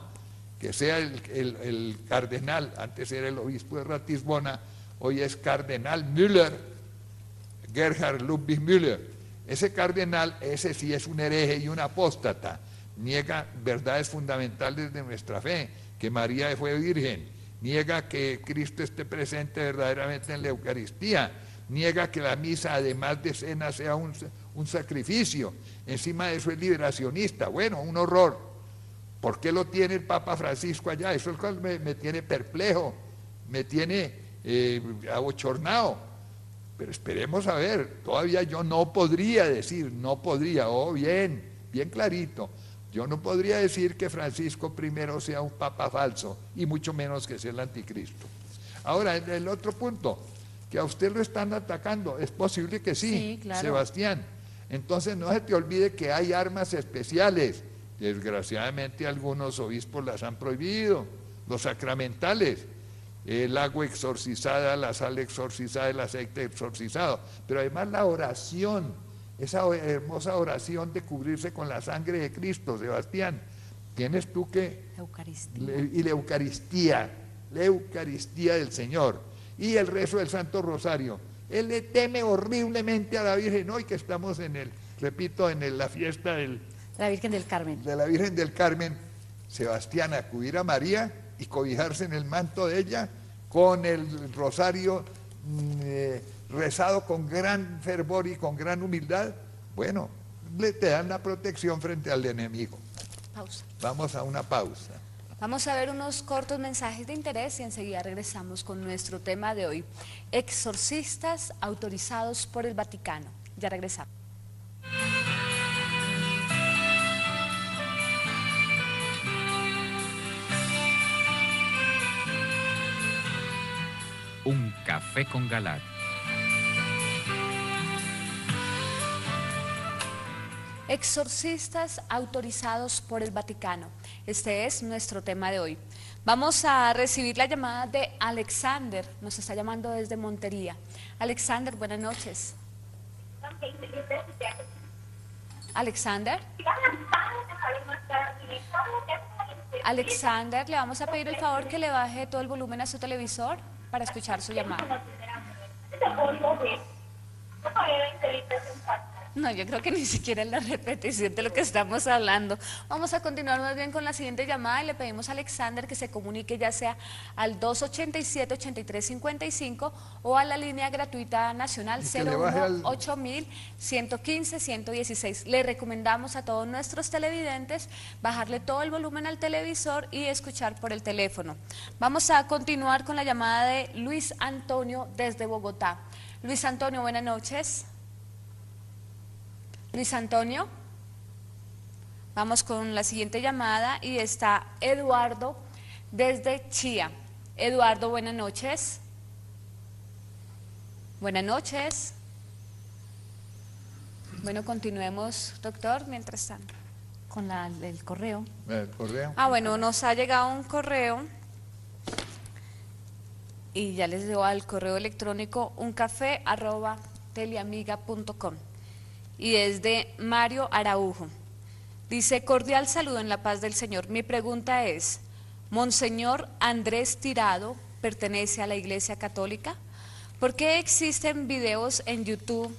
que sea el cardenal, antes era el obispo de Ratisbona, hoy es cardenal Müller, Gerhard Ludwig Müller. Ese cardenal, ese sí es un hereje y un apóstata, niega verdades fundamentales de nuestra fe, que María fue virgen, niega que Cristo esté presente verdaderamente en la Eucaristía, niega que la misa, además de cena, sea un sacrificio. Encima de eso es liberacionista. Bueno, un horror. ¿Por qué lo tiene el Papa Francisco allá? Eso es lo que me tiene perplejo, me tiene abochornado. Pero esperemos a ver. Todavía yo no podría decir, bien clarito. Yo no podría decir que Francisco I sea un papa falso, y mucho menos que sea el anticristo. Ahora, en el otro punto, que a usted lo están atacando, es posible que sí, claro. Sebastián. Entonces no se te olvide que hay armas especiales. Desgraciadamente algunos obispos las han prohibido, los sacramentales, el agua exorcizada, la sal exorcizada, el aceite exorcizado, pero además la oración, esa hermosa oración de cubrirse con la sangre de Cristo. Sebastián, tienes tú que... Y la Eucaristía del Señor, y el rezo del Santo Rosario. Él le teme horriblemente a la Virgen, hoy que estamos en la fiesta de la Virgen del Carmen. De la Virgen del Carmen. Sebastián, acudir a María y cobijarse en el manto de ella, con el rosario rezado con gran fervor y con gran humildad, bueno, te dan la protección frente al enemigo. Pausa. Vamos a una pausa. Vamos a ver unos cortos mensajes de interés y enseguida regresamos con nuestro tema de hoy. Exorcistas autorizados por el Vaticano. Ya regresamos. Un café con Galat. Exorcistas autorizados por el Vaticano. Este es nuestro tema de hoy. Vamos a recibir la llamada de Alexander. Nos está llamando desde Montería. Alexander, buenas noches. Alexander. Alexander, le vamos a pedir el favor que le baje todo el volumen a su televisor para escuchar su llamada. No, yo creo que ni siquiera es la repetición de lo que estamos hablando. Vamos a continuar más bien con la siguiente llamada y le pedimos a Alexander que se comunique ya sea al 287-8355 o a la línea gratuita nacional 018-115-116. Le recomendamos a todos nuestros televidentes bajarle todo el volumen al televisor y escuchar por el teléfono. Vamos a continuar con la llamada de Luis Antonio desde Bogotá. Luis Antonio, buenas noches. Luis Antonio, vamos con la siguiente llamada y está Eduardo desde Chía. Eduardo, buenas noches. Buenas noches. Bueno, continuemos, doctor, mientras tanto. Con el correo. ¿El correo? Bueno, nos ha llegado un correo y ya les dio al correo electrónico uncafé@teleamiga.com y es de Mario Araujo. Dice: cordial saludo en la paz del Señor. Mi pregunta es, ¿Monseñor Andrés Tirado pertenece a la Iglesia Católica? ¿Por qué existen videos en YouTube?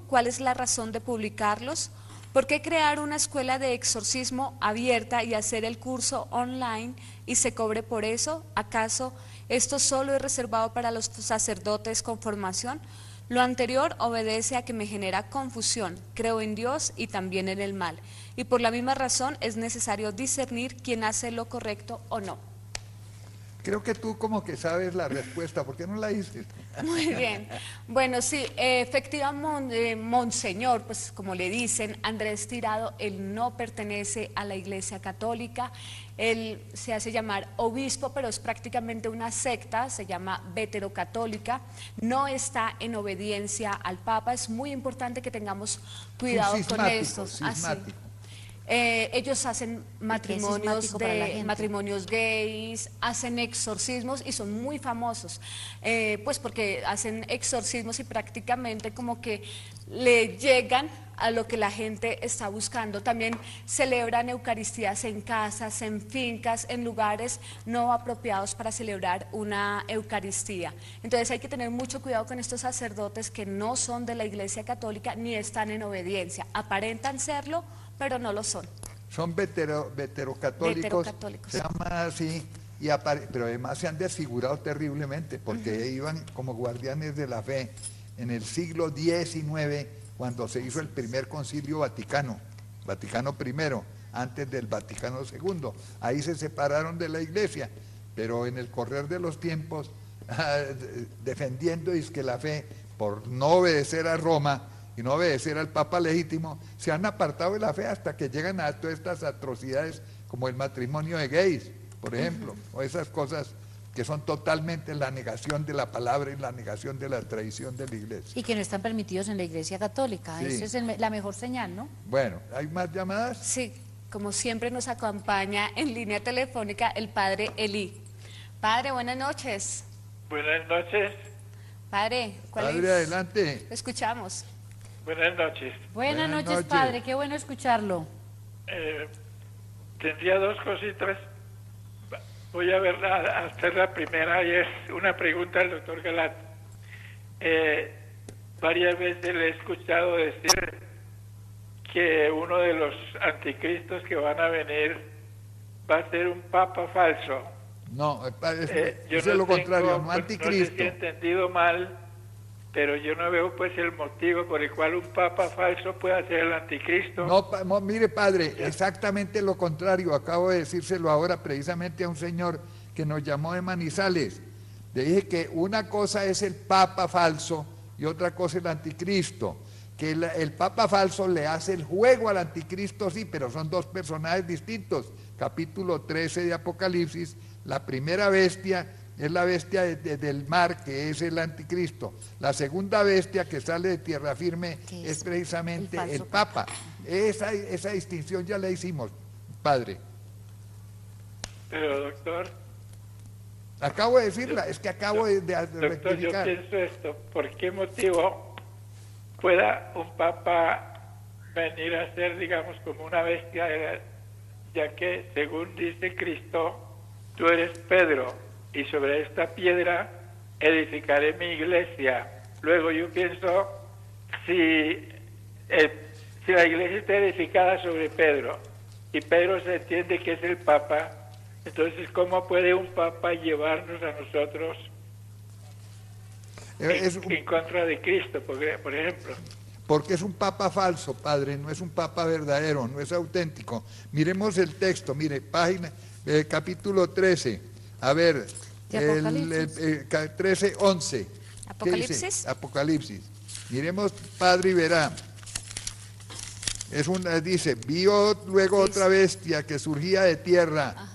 ¿Cuál es la razón de publicarlos? ¿Por qué crear una escuela de exorcismo abierta y hacer el curso online y se cobre por eso? ¿Acaso esto solo es reservado para los sacerdotes con formación? Lo anterior obedece a que me genera confusión. Creo en Dios y también en el mal. Y por la misma razón es necesario discernir quién hace lo correcto o no. Creo que tú como que sabes la respuesta, ¿por qué no la dices? Muy bien. Bueno, sí, efectivamente, Monseñor, pues como le dicen, Andrés Tirado, él no pertenece a la Iglesia Católica, él se hace llamar obispo, pero es prácticamente una secta, se llama veterocatólica, no está en obediencia al Papa. Es muy importante que tengamos cuidado con esto. Cismático. Ellos hacen matrimonios gays, hacen exorcismos y son muy famosos, pues porque hacen exorcismos y prácticamente como que le llegan a lo que la gente está buscando. También celebran eucaristías en casas, en fincas, en lugares no apropiados para celebrar una eucaristía. Entonces hay que tener mucho cuidado con estos sacerdotes que no son de la Iglesia Católica ni están en obediencia. Aparentan serlo, pero no lo son. Son veterocatólicos, se llama así, pero además se han desfigurado terriblemente, porque iban como guardianes de la fe en el siglo XIX, cuando se hizo el primer concilio Vaticano I, antes del Vaticano II. Ahí se separaron de la Iglesia, pero en el correr de los tiempos, defendiendo que la fe, por no obedecer a Roma, y no obedecer al Papa legítimo, se han apartado de la fe hasta que llegan a todas estas atrocidades como el matrimonio de gays, por ejemplo, o esas cosas que son totalmente la negación de la palabra y la negación de la tradición de la Iglesia. Y que no están permitidos en la Iglesia Católica, Sí. esa es la mejor señal, ¿no? Bueno, ¿hay más llamadas? Sí, como siempre nos acompaña en línea telefónica el padre Elí. Padre, buenas noches. Buenas noches. Padre, ¿cuál Padre, es? adelante. Lo escuchamos. Buenas noches. Buenas noches, noches. padre, qué bueno escucharlo. Tendría dos cositas. Voy a hacer la primera y es una pregunta al doctor Galat. Varias veces le he escuchado decir que uno de los anticristos que van a venir va a ser un papa falso. No, Yo es lo contrario, no no anticristo. sé si he entendido mal, pero yo no veo pues el motivo por el cual un papa falso pueda ser el anticristo. No, mire, padre, exactamente lo contrario. Acabo de decírselo ahora precisamente a un señor que nos llamó de Manizales. Le dije que una cosa es el papa falso y otra cosa el anticristo. Que el papa falso le hace el juego al anticristo, sí, pero son dos personajes distintos. Capítulo 13 de Apocalipsis, la primera bestia es la bestia del mar, que es el anticristo. La segunda bestia que sale de tierra firme es precisamente el papa. Esa distinción ya la hicimos, padre. Pero doctor... Acabo de decirla, es que acabo de Doctor, yo rectificar. pienso esto, ¿por qué motivo pueda un papa venir a ser, digamos, como una bestia, ya que, según dice Cristo, tú eres Pedro, y sobre esta piedra edificaré mi iglesia? Luego yo pienso, si la iglesia está edificada sobre Pedro, y Pedro se entiende que es el papa, entonces, ¿cómo puede un papa llevarnos a nosotros en contra de Cristo, por ejemplo? Porque es un papa falso, padre, no es un papa verdadero, no es auténtico. Miremos el texto, mire, capítulo 13, a ver, el 13, 11. ¿Apocalipsis? Apocalipsis. Miremos, padre, y verá. Dice, vio luego otra bestia que surgía de tierra. Ajá.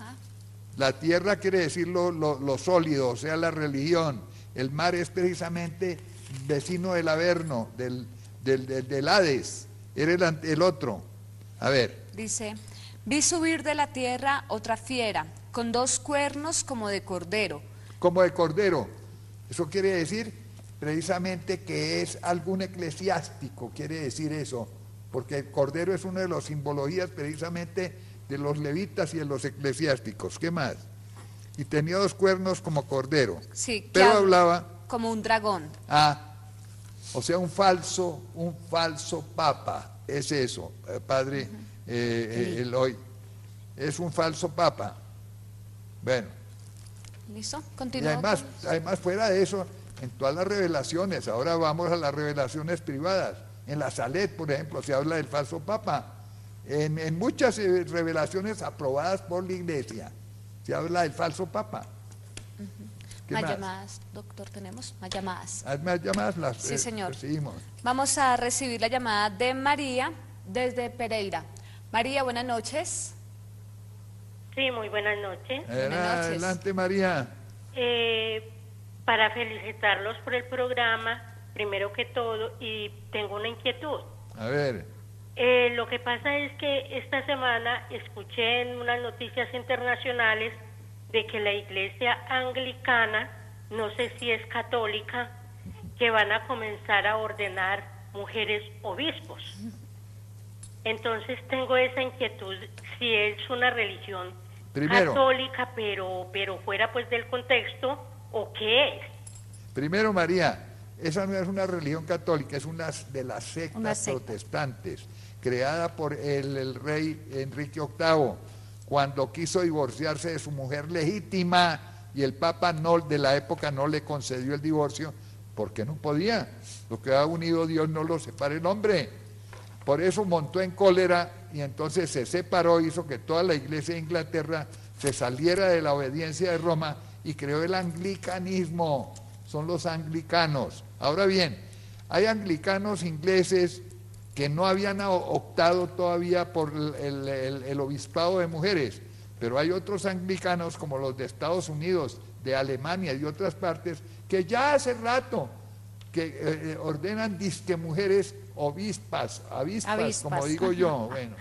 La tierra quiere decir lo sólido, o sea, la religión. El mar es precisamente vecino del Averno, del Hades. Era el otro. A ver. Dice, vi subir de la tierra otra fiera, con 2 cuernos como de cordero. Como de cordero. Eso quiere decir precisamente que es algún eclesiástico, quiere decir eso, porque el cordero es una de las simbologías precisamente de los levitas y de los eclesiásticos. ¿Qué más? Y tenía 2 cuernos como cordero. Sí, pero hablaba como un dragón. O sea, un falso papa, es eso, padre Eloy, es un falso papa. Bueno. ¿Listo? Y Continuamos. además fuera de eso, en todas las revelaciones, ahora vamos a las revelaciones privadas, en la Salet, por ejemplo, se habla del falso papa, en muchas revelaciones aprobadas por la Iglesia, se habla del falso papa. Más llamadas, doctor, ¿tenemos? Más llamadas. Más llamadas las sí, señor. recibimos. Vamos a recibir la llamada de María desde Pereira. María, buenas noches. Sí, muy buenas noches. Buenas noches. Adelante, María. Para felicitarlos por el programa, primero que todo, y tengo una inquietud. A ver. Lo que pasa es que esta semana escuché en unas noticias internacionales de que la iglesia anglicana, no sé si es católica, que van a comenzar a ordenar mujeres obispos. Entonces tengo esa inquietud, si es una religión católica, pero fuera pues del contexto, ¿o qué es? Primero, María, esa no es una religión católica, es una de las sectas protestantes, creada por el rey Enrique VIII, cuando quiso divorciarse de su mujer legítima, y el Papa de la época no le concedió el divorcio, porque no podía. Lo que ha unido Dios no lo separa el hombre. Por eso montó en cólera y entonces se separó, hizo que toda la iglesia de Inglaterra se saliera de la obediencia de Roma y creó el anglicanismo. Son los anglicanos. Ahora bien, hay anglicanos ingleses que no habían optado todavía por el obispado de mujeres, pero hay otros anglicanos como los de Estados Unidos, de Alemania y de otras partes, que ya hace rato que ordenan disque mujeres avispas, como digo yo. Bueno,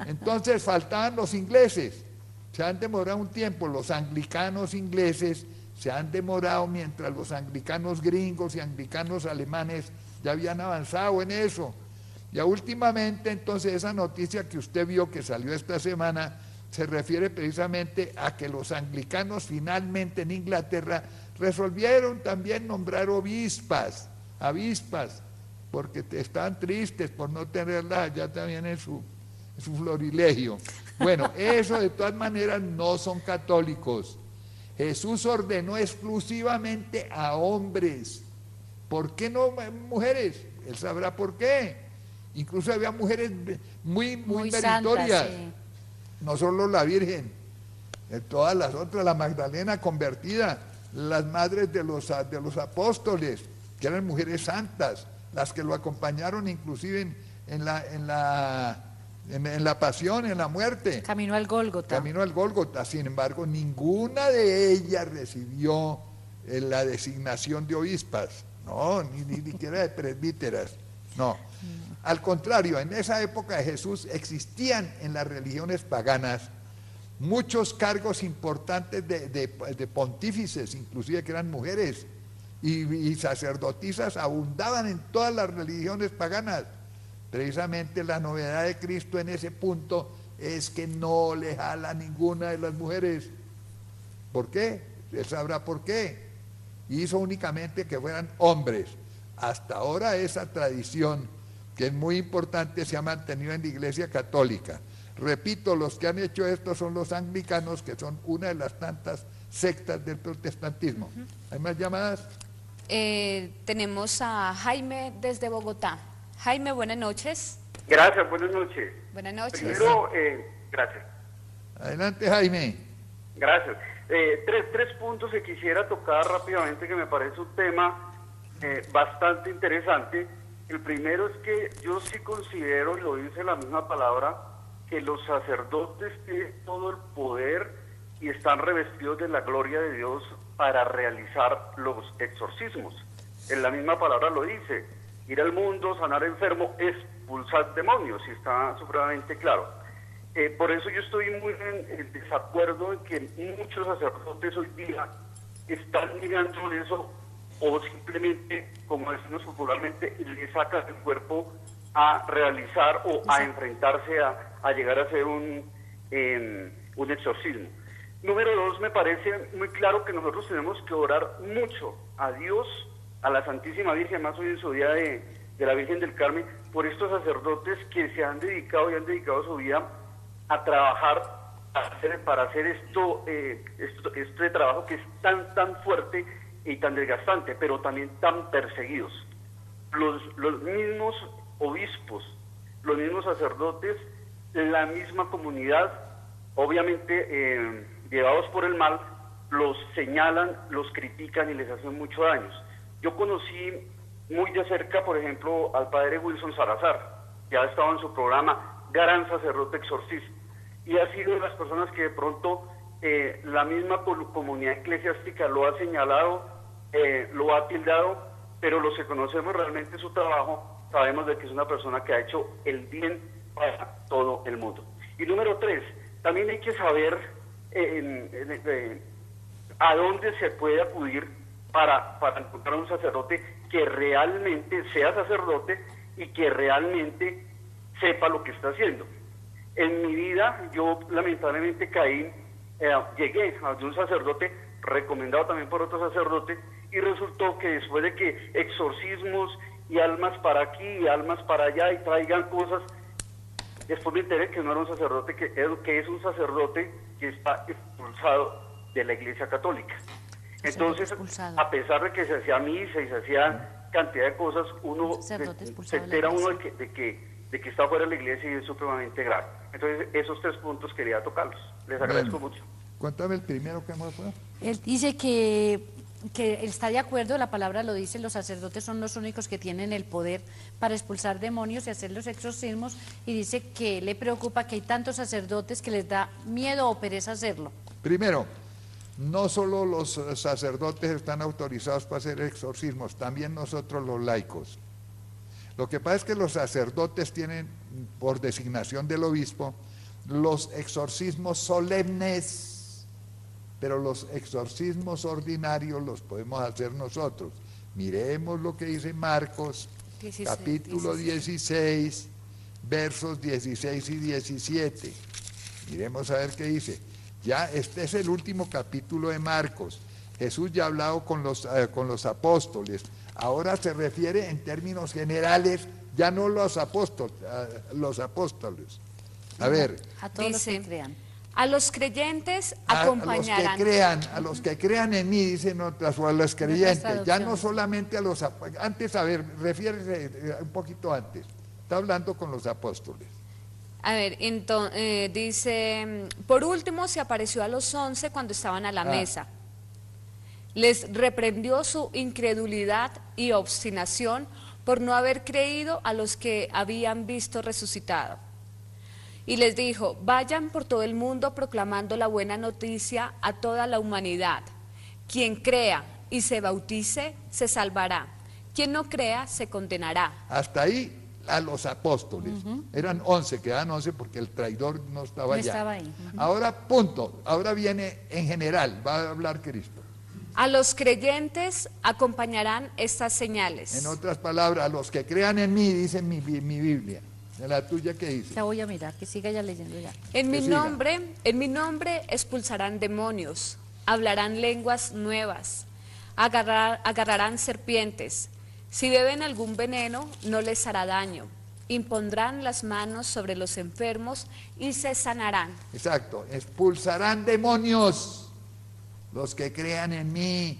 entonces faltaban los ingleses, se han demorado un tiempo, los anglicanos ingleses se han demorado mientras los anglicanos gringos y anglicanos alemanes ya habían avanzado en eso. Ya últimamente, entonces, esa noticia que usted vio que salió esta semana se refiere precisamente a que los anglicanos finalmente en Inglaterra resolvieron también nombrar avispas, porque estaban tristes por no tenerlas allá también en su florilegio. Bueno, eso de todas maneras no son católicos. Jesús ordenó exclusivamente a hombres. ¿Por qué no mujeres? Él sabrá por qué. Incluso había mujeres muy meritorias, santas, sí. No solo la Virgen, todas las otras, la Magdalena convertida, las madres de los apóstoles, que eran mujeres santas, las que lo acompañaron inclusive en la pasión, en la muerte. Camino al Gólgota. Sin embargo, ninguna de ellas recibió la designación de obispas, no, ni siquiera de presbíteras, no. Al contrario, en esa época de Jesús existían en las religiones paganas muchos cargos importantes de pontífices, inclusive que eran mujeres, y sacerdotisas abundaban en todas las religiones paganas. Precisamente la novedad de Cristo en ese punto es que no le jala a ninguna de las mujeres. ¿Por qué? Él sabrá por qué. Hizo únicamente que fueran hombres. Hasta ahora esa tradición, que es muy importante, se ha mantenido en la Iglesia Católica. Repito, los que han hecho esto son los anglicanos, que son una de las tantas sectas del protestantismo. ¿Hay más llamadas? Tenemos a Jaime desde Bogotá. Jaime, buenas noches. Gracias, buenas noches. Buenas noches. Primero, gracias. Adelante, Jaime. Gracias. Tres puntos que quisiera tocar rápidamente, que me parece un tema bastante interesante. El primero es que yo sí considero, y lo dice la misma palabra, que los sacerdotes tienen todo el poder y están revestidos de la gloria de Dios para realizar los exorcismos. En la misma palabra lo dice, ir al mundo, sanar enfermo, expulsar demonios, y está supremamente claro. Por eso yo estoy muy en desacuerdo en que muchos sacerdotes hoy día están mirando eso o simplemente, como decimos popularmente, le sacan el cuerpo a realizar o a enfrentarse a llegar a hacer un exorcismo. Número 2, me parece muy claro que nosotros tenemos que orar mucho a Dios, a la Santísima Virgen, más hoy en su día de la Virgen del Carmen, por estos sacerdotes que se han dedicado y han dedicado su vida a trabajar para hacer este trabajo que es tan fuerte y tan desgastante, pero también tan perseguidos. Los mismos obispos, los mismos sacerdotes, la misma comunidad, obviamente llevados por el mal, los señalan, los critican y les hacen mucho daño. Yo conocí muy de cerca, por ejemplo, al padre Wilson Salazar, que ha estado en su programa, gran sacerdote exorcista, y ha sido de las personas que de pronto la misma comunidad eclesiástica lo ha señalado, lo ha tildado, pero los que conocemos realmente su trabajo, sabemos de que es una persona que ha hecho el bien para todo el mundo. Y número 3, también hay que saber a dónde se puede acudir para encontrar un sacerdote que realmente sea sacerdote y que realmente sepa lo que está haciendo. En mi vida, yo lamentablemente llegué a un sacerdote, recomendado también por otro sacerdote, y resultó que después de que exorcismos y almas para aquí y almas para allá y traigan cosas, después me enteré que no era un sacerdote, que es un sacerdote que está expulsado de la Iglesia Católica. Entonces, a pesar de que se hacía misa y se hacía cantidad de cosas, uno se entera de que está fuera de la Iglesia y es supremamente grave. Entonces, esos 3 puntos quería tocarlos. Les agradezco mucho. Cuéntame el primero que hemos fue. Él dice que está de acuerdo, la palabra lo dice, los sacerdotes son los únicos que tienen el poder para expulsar demonios y hacer los exorcismos, y dice que le preocupa que hay tantos sacerdotes que les da miedo o pereza hacerlo. Primero, no solo los sacerdotes están autorizados para hacer exorcismos, también nosotros los laicos. Lo que pasa es que los sacerdotes tienen, por designación del obispo, los exorcismos solemnes, pero los exorcismos ordinarios los podemos hacer nosotros. Miremos lo que dice Marcos, capítulo 16, versos 16 y 17. Miremos a ver qué dice. Ya este es el último capítulo de Marcos. Jesús ya ha hablado con los apóstoles. Ahora se refiere en términos generales, ya no los apóstoles. A ver. A todos los que crean. A los creyentes acompañarán. A los que crean en mí, dicen otras, o a los creyentes. Ya no solamente a los apóstoles. Antes, a ver, refiérese un poquito antes. Está hablando con los apóstoles. A ver, entonces, dice, por último se apareció a los 11 cuando estaban a la mesa. Les reprendió su incredulidad y obstinación por no haber creído a los que habían visto resucitado. Y les dijo, vayan por todo el mundo proclamando la buena noticia a toda la humanidad. Quien crea y se bautice, se salvará. Quien no crea, se condenará. Hasta ahí a los apóstoles. Eran 11, quedaban 11 porque el traidor no estaba allá. Estaba ahí. Ahora, punto. Ahora viene en general, va a hablar Cristo. A los creyentes acompañarán estas señales. En otras palabras, a los que crean en mí, dice mi Biblia. ¿En la tuya qué dice? Ya voy a mirar, que siga ya leyendo ya. En mi nombre expulsarán demonios, hablarán lenguas nuevas, agarrarán serpientes. Si beben algún veneno, no les hará daño. Impondrán las manos sobre los enfermos y se sanarán. Exacto, expulsarán demonios. Los que crean en mí.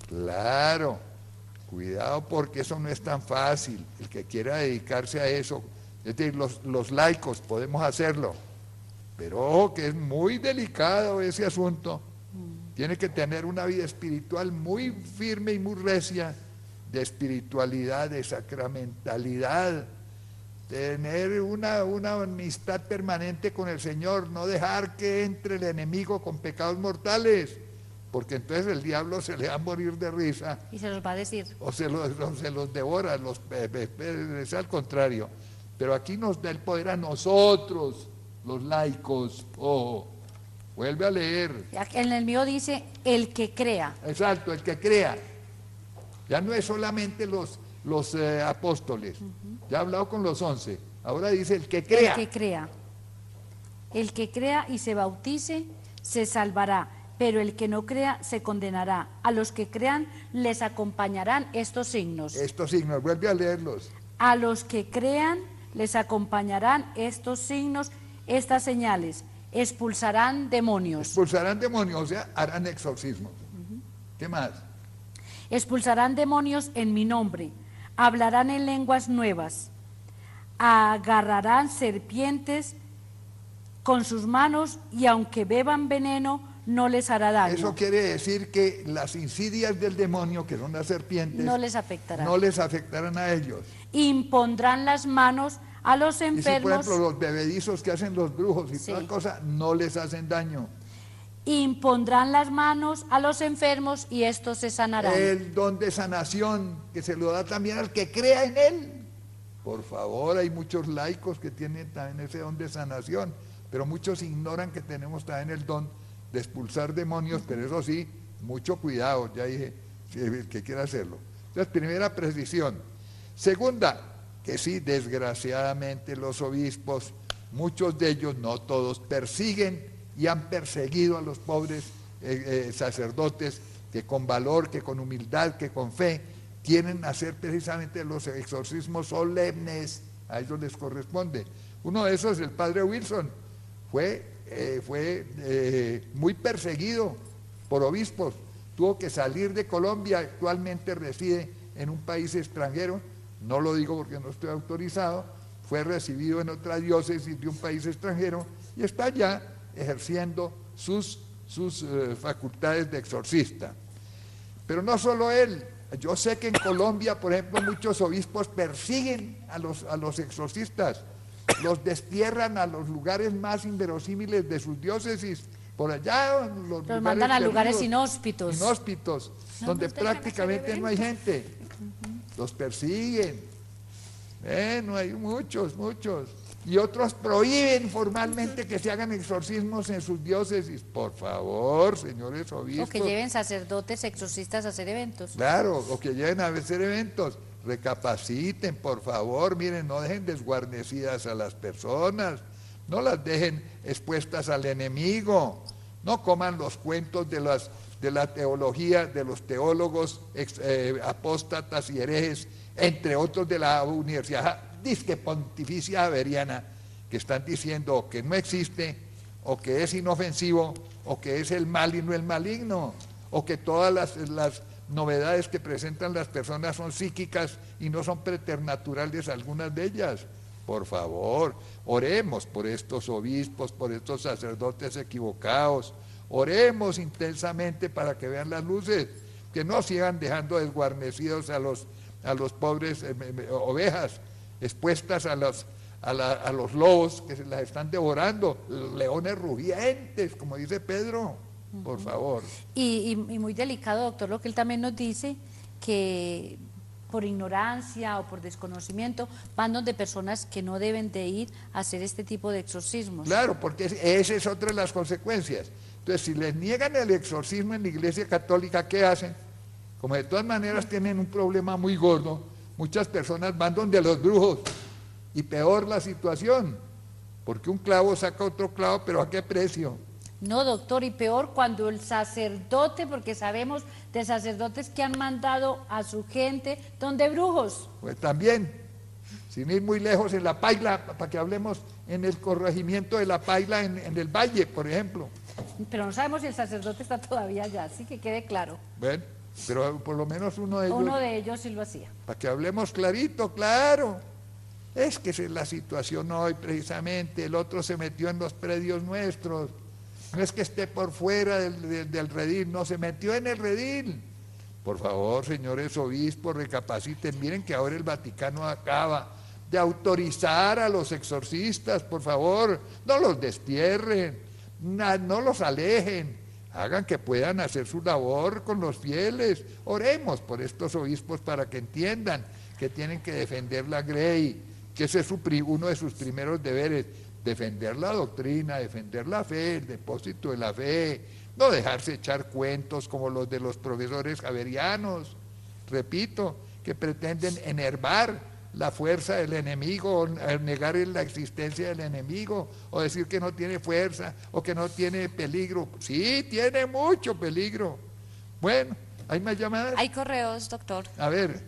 Claro, cuidado porque eso no es tan fácil. El que quiera dedicarse a eso, es decir, los laicos podemos hacerlo, pero ojo que es muy delicado ese asunto. Tiene que tener una vida espiritual muy firme y muy recia, de espiritualidad, de sacramentalidad, tener una amistad permanente con el Señor, no dejar que entre el enemigo con pecados mortales, porque entonces el diablo se le va a morir de risa. Y se los va a decir. O se los devora, es al contrario. Pero aquí nos da el poder a nosotros los laicos, ojo, vuelve a leer. En el mío dice, el que crea. Exacto, el que crea. Ya no es solamente los apóstoles, ya ha hablado con los 11, ahora dice el que crea. El que crea. El que crea y se bautice se salvará, pero el que no crea se condenará. A los que crean les acompañarán estos signos. Estos signos, vuelve a leerlos. A los que crean les acompañarán estos signos, estas señales. Expulsarán demonios. Expulsarán demonios, o sea, harán exorcismos. ¿Qué más? Expulsarán demonios en mi nombre. Hablarán en lenguas nuevas. Agarrarán serpientes con sus manos y aunque beban veneno no les hará daño. Eso quiere decir que las insidias del demonio, que son las serpientes, no les afectarán. No les afectarán a ellos. Impondrán las manos a los enfermos. Y si, por ejemplo, los bebedizos que hacen los brujos y todas cosas, no les hacen daño. Impondrán las manos a los enfermos y estos se sanarán. El don de sanación, que se lo da también al que crea en él. Por favor, hay muchos laicos que tienen también ese don de sanación, pero muchos ignoran que tenemos también el don de expulsar demonios, pero eso sí, mucho cuidado, ya dije, si el que quiera hacerlo. Entonces, primera precisión. Segunda, que sí, desgraciadamente los obispos, muchos de ellos, no todos, persiguen y han perseguido a los pobres sacerdotes que con valor, que con humildad, que con fe, quieren hacer precisamente los exorcismos solemnes, a ellos les corresponde. Uno de esos, el padre Wilson, fue muy perseguido por obispos, tuvo que salir de Colombia, actualmente reside en un país extranjero, no lo digo porque no estoy autorizado, fue recibido en otra diócesis de un país extranjero y está ya ejerciendo sus facultades de exorcista. Pero no solo él, yo sé que en Colombia, por ejemplo, muchos obispos persiguen a los exorcistas, los destierran a los lugares más inverosímiles de sus diócesis, por allá los mandan a lugares inhóspitos, donde prácticamente no hay gente, los persiguen, no hay muchos, y otros prohíben formalmente que se hagan exorcismos en sus diócesis. Por favor, señores obispos. O que lleven sacerdotes exorcistas a hacer eventos. Claro, o que lleven a hacer eventos. Recapaciten, por favor, miren, no dejen desguarnecidas a las personas, no las dejen expuestas al enemigo, no coman los cuentos de la teología, de los teólogos apóstatas y herejes, entre otros de la Universidad disque Pontificia Javeriana, que están diciendo que no existe, o que es inofensivo, o que es el mal y no el maligno, o que todas las novedades que presentan las personas son psíquicas y no son preternaturales algunas de ellas. Por favor, oremos por estos obispos, por estos sacerdotes equivocados, oremos intensamente para que vean las luces, que no sigan dejando desguarnecidos a los pobres ovejas, expuestas a los lobos que se las están devorando, leones rugientes, como dice Pedro. Por favor. Y muy delicado, doctor, lo que él también nos dice, que por ignorancia o por desconocimiento van donde personas que no deben de ir a hacer este tipo de exorcismos. Claro, porque esa es otra de las consecuencias. Entonces, si les niegan el exorcismo en la Iglesia Católica, ¿qué hacen? Como de todas maneras tienen un problema muy gordo, muchas personas van donde los brujos, y peor la situación, porque un clavo saca otro clavo, pero ¿a qué precio? No, doctor, y peor cuando el sacerdote, porque sabemos de sacerdotes que han mandado a su gente donde brujos. Pues también, sin ir muy lejos, en La Paila, para que hablemos en el corregimiento de La Paila, en el Valle, por ejemplo. Pero no sabemos si el sacerdote está todavía allá, así que quede claro. Bueno, pero por lo menos uno de ellos. Uno de ellos sí lo hacía. Para que hablemos clarito, claro. Es que esa es la situación hoy, precisamente. El otro se metió en los predios nuestros. No es que esté por fuera del redil, no, se metió en el redil. Por favor, señores obispos, recapaciten. Miren que ahora el Vaticano acaba de autorizar a los exorcistas, por favor, no los destierren, no los alejen, hagan que puedan hacer su labor con los fieles. Oremos por estos obispos para que entiendan que tienen que defender la grey, que ese es uno de sus primeros deberes, defender la doctrina, defender la fe, el depósito de la fe, no dejarse echar cuentos como los de los profesores javerianos, repito, que pretenden enervar la fuerza del enemigo, o negar la existencia del enemigo, o decir que no tiene fuerza, o que no tiene peligro. Sí, tiene mucho peligro. Bueno, ¿hay más llamadas? Hay correos, doctor. A ver.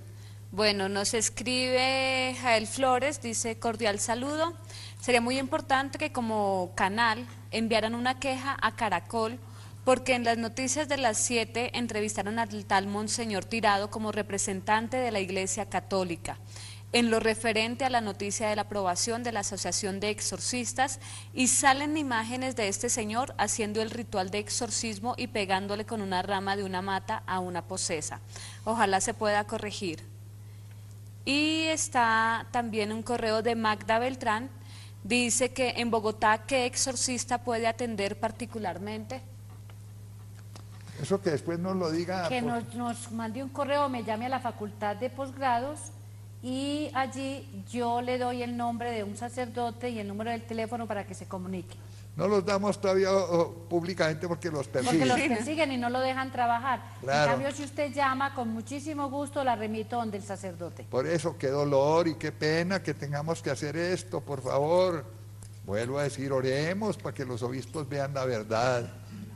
Bueno, nos escribe Jael Flores, dice: cordial saludo. Sería muy importante que como canal enviaran una queja a Caracol, porque en las noticias de las 7 entrevistaron al tal Monseñor Tirado como representante de la Iglesia Católica, en lo referente a la noticia de la aprobación de la Asociación de Exorcistas, y salen imágenes de este señor haciendo el ritual de exorcismo y pegándole con una rama de una mata a una posesa. Ojalá se pueda corregir. Y está también un correo de Magda Beltrán, dice que en Bogotá, ¿qué exorcista puede atender particularmente? Eso que después nos lo diga. Que nos mande un correo, me llame a la Facultad de Posgrados y allí yo le doy el nombre de un sacerdote y el número del teléfono para que se comunique. No los damos todavía públicamente porque los persiguen. Porque los persiguen y no lo dejan trabajar. Claro. En cambio, si usted llama, con muchísimo gusto la remito donde el sacerdote. Por eso, qué dolor y qué pena que tengamos que hacer esto, por favor. Vuelvo a decir, oremos para que los obispos vean la verdad,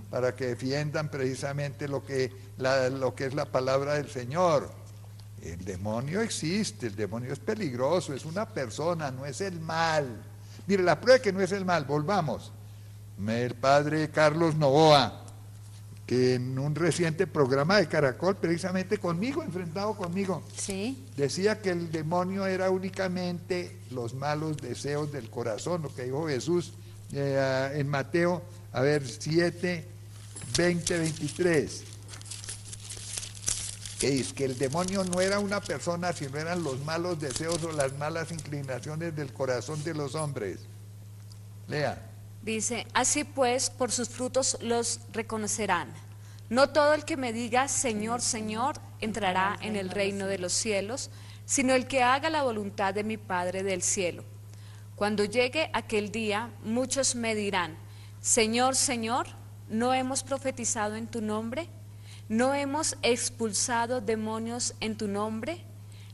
para que defiendan precisamente lo que es la palabra del Señor. El demonio existe, el demonio es peligroso, es una persona, no es el mal. Mire, la prueba de que no es el mal, volvamos. El padre Carlos Novoa, que en un reciente programa de Caracol, precisamente conmigo, enfrentado conmigo, sí, decía que el demonio era únicamente los malos deseos del corazón, lo que dijo Jesús en Mateo, 7, 20, 23. Que dice que el demonio no era una persona, sino eran los malos deseos o las malas inclinaciones del corazón de los hombres. Lea. Dice: así pues, por sus frutos los reconocerán. No todo el que me diga Señor, Señor, entrará en el reino de los cielos, sino el que haga la voluntad de mi Padre del cielo. Cuando llegue aquel día, muchos me dirán: Señor, Señor, ¿no hemos profetizado en tu nombre? ¿No hemos expulsado demonios en tu nombre?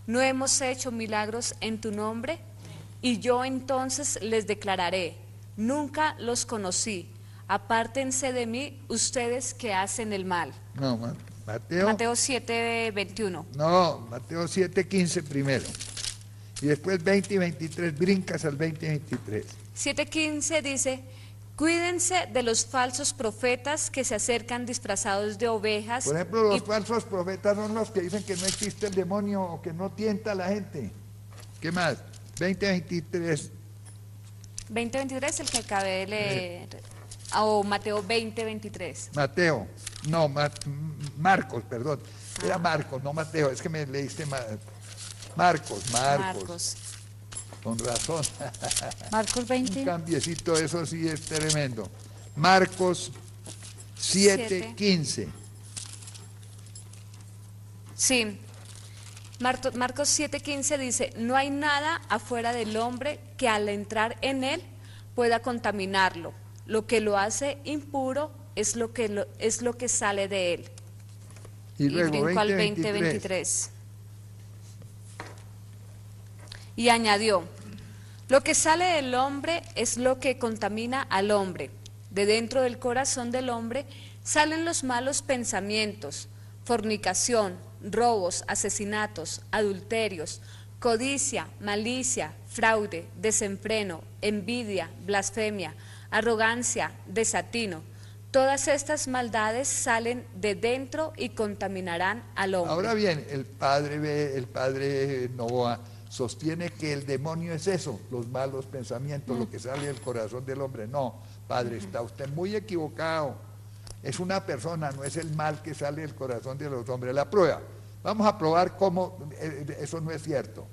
¿No hemos hecho milagros en tu nombre? Y yo entonces les declararé: nunca los conocí, apártense de mí ustedes que hacen el mal. No, Mateo 7, 21. No, Mateo 7, 15 primero. Y después 20 y 23, brincas al 20 y 23. 7, 15 dice: cuídense de los falsos profetas que se acercan disfrazados de ovejas. Por ejemplo, los falsos profetas son los que dicen que no existe el demonio o que no tienta a la gente. ¿Qué más? 20, 23. 20, 23, el que acabé de leer. O Mateo 20, 23. Mateo, no, Marcos, perdón. Era Marcos, no Mateo, es que me leíste Marcos. Con razón. Marcos 20. Un cambiecito, eso sí es tremendo. Marcos 7, 15. Sí. Marcos 7:15 dice: no hay nada afuera del hombre que al entrar en él pueda contaminarlo. Lo que lo hace impuro es lo que sale de él. Y luego brinco al 20:23. Y añadió: lo que sale del hombre es lo que contamina al hombre. De dentro del corazón del hombre salen los malos pensamientos, fornicación, robos, asesinatos, adulterios, codicia, malicia, fraude, desenfreno, envidia, blasfemia, arrogancia, desatino. Todas estas maldades salen de dentro y contaminarán al hombre. Ahora bien, el padre Novoa sostiene que el demonio es eso, los malos pensamientos, lo que sale del corazón del hombre. No, padre, está usted muy equivocado. Es una persona, no es el mal que sale del corazón de los hombres. La prueba, vamos a probar cómo eso no es cierto.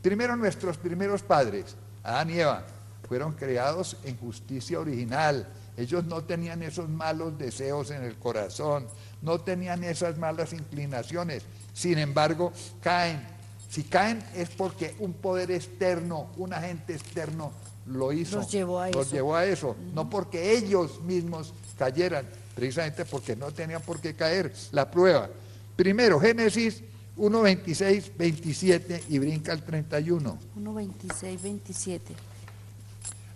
Primero, nuestros primeros padres, Adán y Eva, fueron creados en justicia original. Ellos no tenían esos malos deseos en el corazón, no tenían esas malas inclinaciones. Sin embargo, caen. Si caen es porque un poder externo, un agente externo, lo hizo. Los llevó a Los eso. llevó a eso. No porque ellos mismos cayeran, precisamente porque no tenían por qué caer. La prueba. Primero, Génesis 1, 26, 27 y brinca al 31. 1, 26, 27.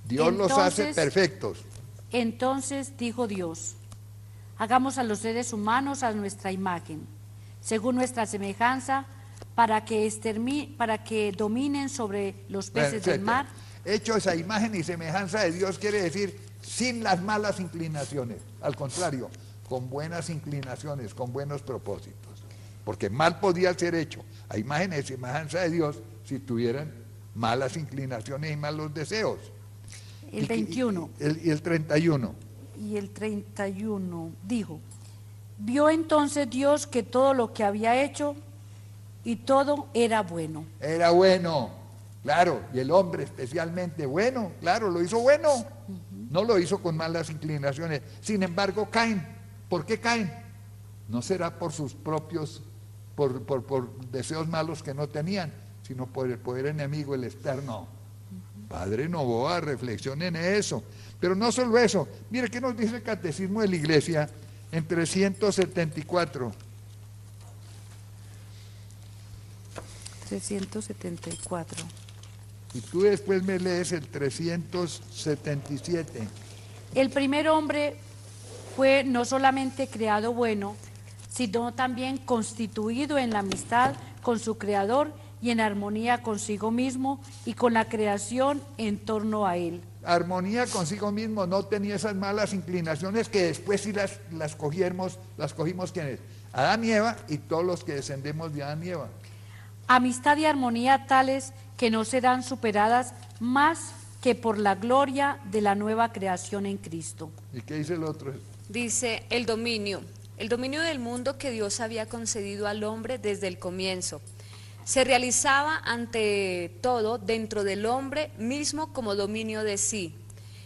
Dios los hace Entonces- perfectos. Entonces dijo Dios, hagamos a los seres humanos a nuestra imagen, según nuestra semejanza, para que dominen sobre los peces del mar. Hecho esa imagen y semejanza de Dios quiere decir sin las malas inclinaciones. Al contrario, con buenas inclinaciones, con buenos propósitos. Porque mal podía ser hecho a imagen y semejanza de Dios si tuvieran malas inclinaciones y malos deseos. El 21. Y el 31. Y el 31 dijo, vio entonces Dios que todo lo que había hecho y todo era bueno. Era bueno, claro, y el hombre especialmente bueno, claro, lo hizo bueno. No lo hizo con malas inclinaciones. Sin embargo, caen. ¿Por qué caen? No será por sus propios, por deseos malos que no tenían, sino por el poder enemigo, el externo. Padre Novoa, reflexionen en eso. Pero no solo eso, mire qué nos dice el Catecismo de la Iglesia en 374. 374. Y tú después me lees el 377. El primer hombre fue no solamente creado bueno, sino también constituido en la amistad con su Creador y en armonía consigo mismo y con la creación en torno a él. Armonía consigo mismo, no tenía esas malas inclinaciones que después sí las cogimos ¿quiénes? Adán y Eva y todos los que descendemos de Adán y Eva. Amistad y armonía tales que no serán superadas más que por la gloria de la nueva creación en Cristo. ¿Y qué dice el otro? Dice el dominio del mundo que Dios había concedido al hombre desde el comienzo. Se realizaba ante todo dentro del hombre mismo como dominio de sí.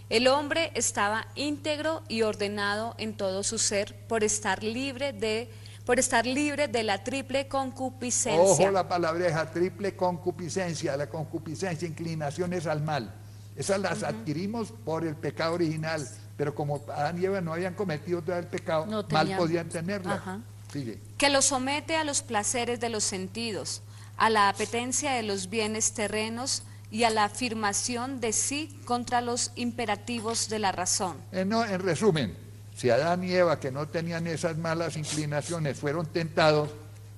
El hombre estaba íntegro y ordenado en todo su ser por estar libre de la triple concupiscencia. Ojo la palabreja, triple concupiscencia, la concupiscencia, inclinaciones al mal. Esas las adquirimos por el pecado original, pero como Adán y Eva no habían cometido todo el pecado, No mal tenían. podían tenerla. Ajá. Sigue. Que lo somete a los placeres de los sentidos, a la apetencia de los bienes terrenos y a la afirmación de sí contra los imperativos de la razón. En resumen, si Adán y Eva, que no tenían esas malas inclinaciones, fueron tentados,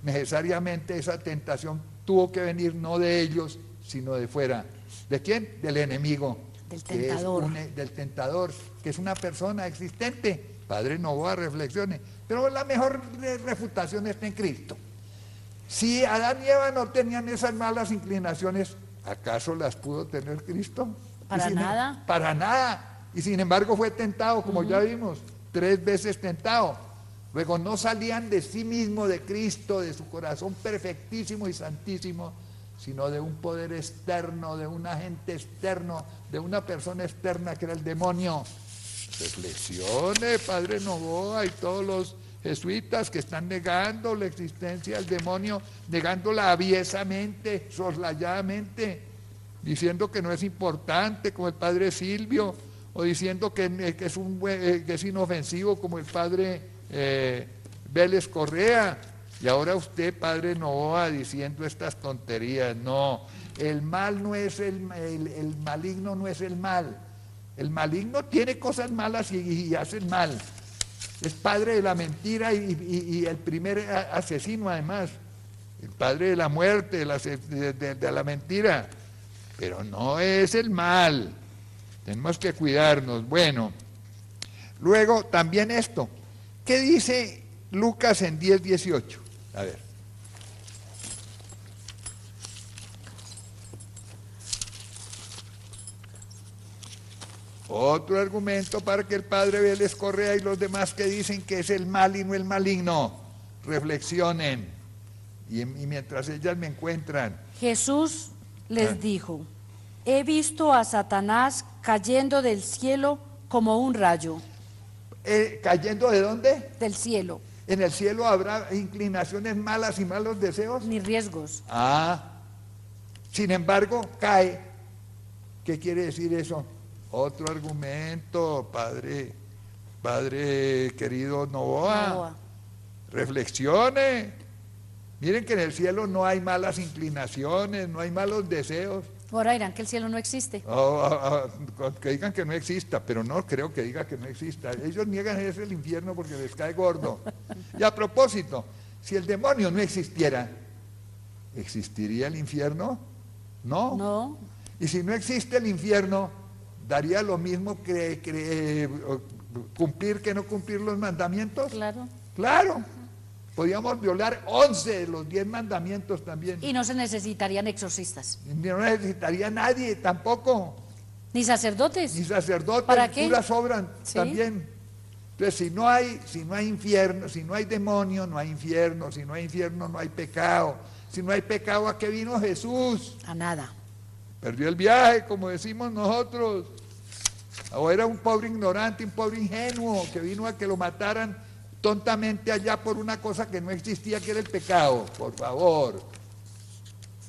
necesariamente esa tentación tuvo que venir no de ellos, sino de fuera. ¿De quién? Del enemigo. Del que es tentador. del tentador, que es una persona existente. Padre Novoa, reflexione. Pero la mejor refutación está en Cristo. Si Adán y Eva no tenían esas malas inclinaciones, ¿acaso las pudo tener Cristo? Para nada. Para nada. Y sin embargo fue tentado, como ya vimos, 3 veces tentado. Luego no salían de sí mismo, de Cristo, de su corazón perfectísimo y santísimo, sino de un poder externo, de un agente externo, de una persona externa que era el demonio. Reflexione, Padre Novoa, y todos los jesuitas que están negando la existencia del demonio, negándola aviesamente, soslayadamente, diciendo que no es importante, como el Padre Silvio, o diciendo que es inofensivo, como el Padre Vélez Correa. Y ahora usted, Padre Novoa, diciendo estas tonterías. No, el mal no es el maligno no es el mal. El maligno tiene cosas malas y hace mal. Es padre de la mentira y el primer asesino además. El padre de la muerte, de la mentira. Pero no es el mal. Tenemos que cuidarnos. Bueno, luego también esto. ¿Qué dice Lucas en 10:18? A ver. Otro argumento para que el padre Vélez Correa y los demás que dicen que es el mal y no el maligno, reflexionen. Y mientras ellas me encuentran. Jesús les dijo, he visto a Satanás cayendo del cielo como un rayo. ¿Cayendo de dónde? Del cielo. ¿En el cielo habrá inclinaciones malas y malos deseos? Ni riesgos. Sin embargo, cae. ¿Qué quiere decir eso? Otro argumento, padre querido Novoa. Reflexione. Miren que en el cielo no hay malas inclinaciones, no hay malos deseos. Ahora dirán que el cielo no existe. Que digan que no exista, pero no creo que diga que no exista. Ellos niegan ese el infierno porque les cae gordo. Y a propósito, si el demonio no existiera, ¿existiría el infierno? No. No. Y si no existe el infierno, ¿daría lo mismo cumplir que no cumplir los mandamientos? Claro. Claro. Podríamos violar 11 de los 10 mandamientos también. Y no se necesitarían exorcistas. No necesitaría nadie tampoco. Ni sacerdotes. Ni sacerdotes. ¿Para qué? Puras sobran ¿Sí? también. Entonces, si no hay infierno, si no hay demonio, no hay infierno. Si no hay infierno, no hay pecado. Si no hay pecado, ¿a qué vino Jesús? A nada. Perdió el viaje, como decimos nosotros. O era un pobre ignorante, un pobre ingenuo, que vino a que lo mataran tontamente allá por una cosa que no existía, que era el pecado. Por favor.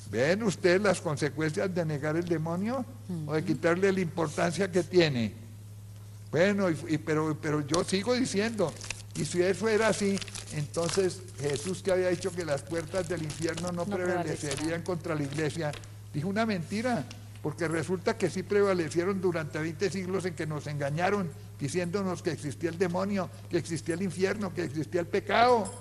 ¿Ven ustedes las consecuencias de negar el demonio? ¿O de quitarle la importancia que tiene? Bueno, pero yo sigo diciendo, y si eso era así, entonces Jesús, que había dicho que las puertas del infierno no prevalecerían contra la iglesia, dijo una mentira, porque resulta que sí prevalecieron durante 20 siglos en que nos engañaron, diciéndonos que existía el demonio, que existía el infierno, que existía el pecado.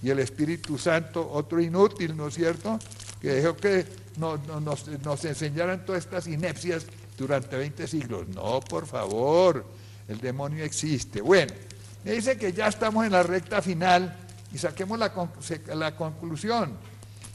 Y el Espíritu Santo, otro inútil, ¿no es cierto?, que dejó que nos enseñaran todas estas inepcias durante 20 siglos. No, por favor, el demonio existe. Bueno, me dice que ya estamos en la recta final y saquemos la conclusión.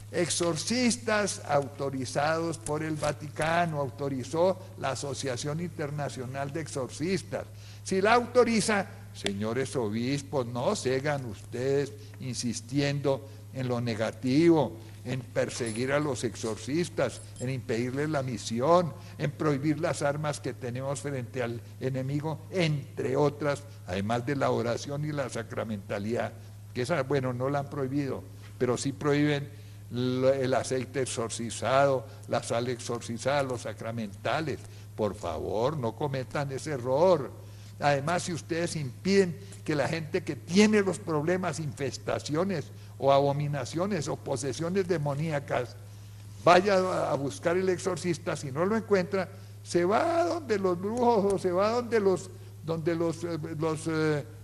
Exorcistas autorizados por el Vaticano, autorizó la Asociación Internacional de Exorcistas. Si la autoriza, señores obispos, no sigan ustedes insistiendo en lo negativo, en perseguir a los exorcistas, en impedirles la misión, en prohibir las armas que tenemos frente al enemigo, entre otras, además de la oración y la sacramentalidad, que esa, bueno, no la han prohibido, pero sí prohíben el aceite exorcizado, la sal exorcizada, los sacramentales. Por favor, no cometan ese error. Además, si ustedes impiden que la gente que tiene los problemas, infestaciones o abominaciones o posesiones demoníacas, vaya a buscar el exorcista, si no lo encuentra, se va donde los brujos o se va donde los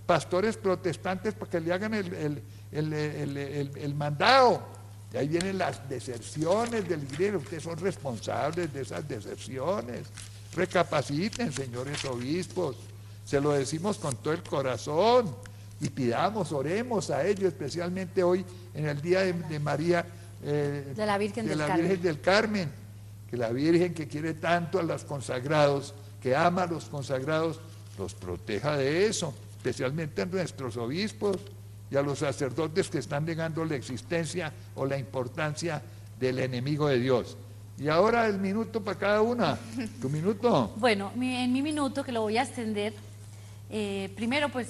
pastores protestantes para que le hagan el mandado. Y ahí vienen las deserciones del iglesia. Ustedes son responsables de esas deserciones. Recapaciten, señores obispos. Se lo decimos con todo el corazón. Y pidamos, oremos a ellos, especialmente hoy en el día de María, de la Virgen del Carmen. Que la Virgen, que quiere tanto a los consagrados, que ama a los consagrados, los proteja de eso, especialmente a nuestros obispos y a los sacerdotes que están negando la existencia o la importancia del enemigo de Dios. Y ahora el minuto para cada una. ¿Tu minuto? Bueno, en mi minuto, que lo voy a extender, primero pues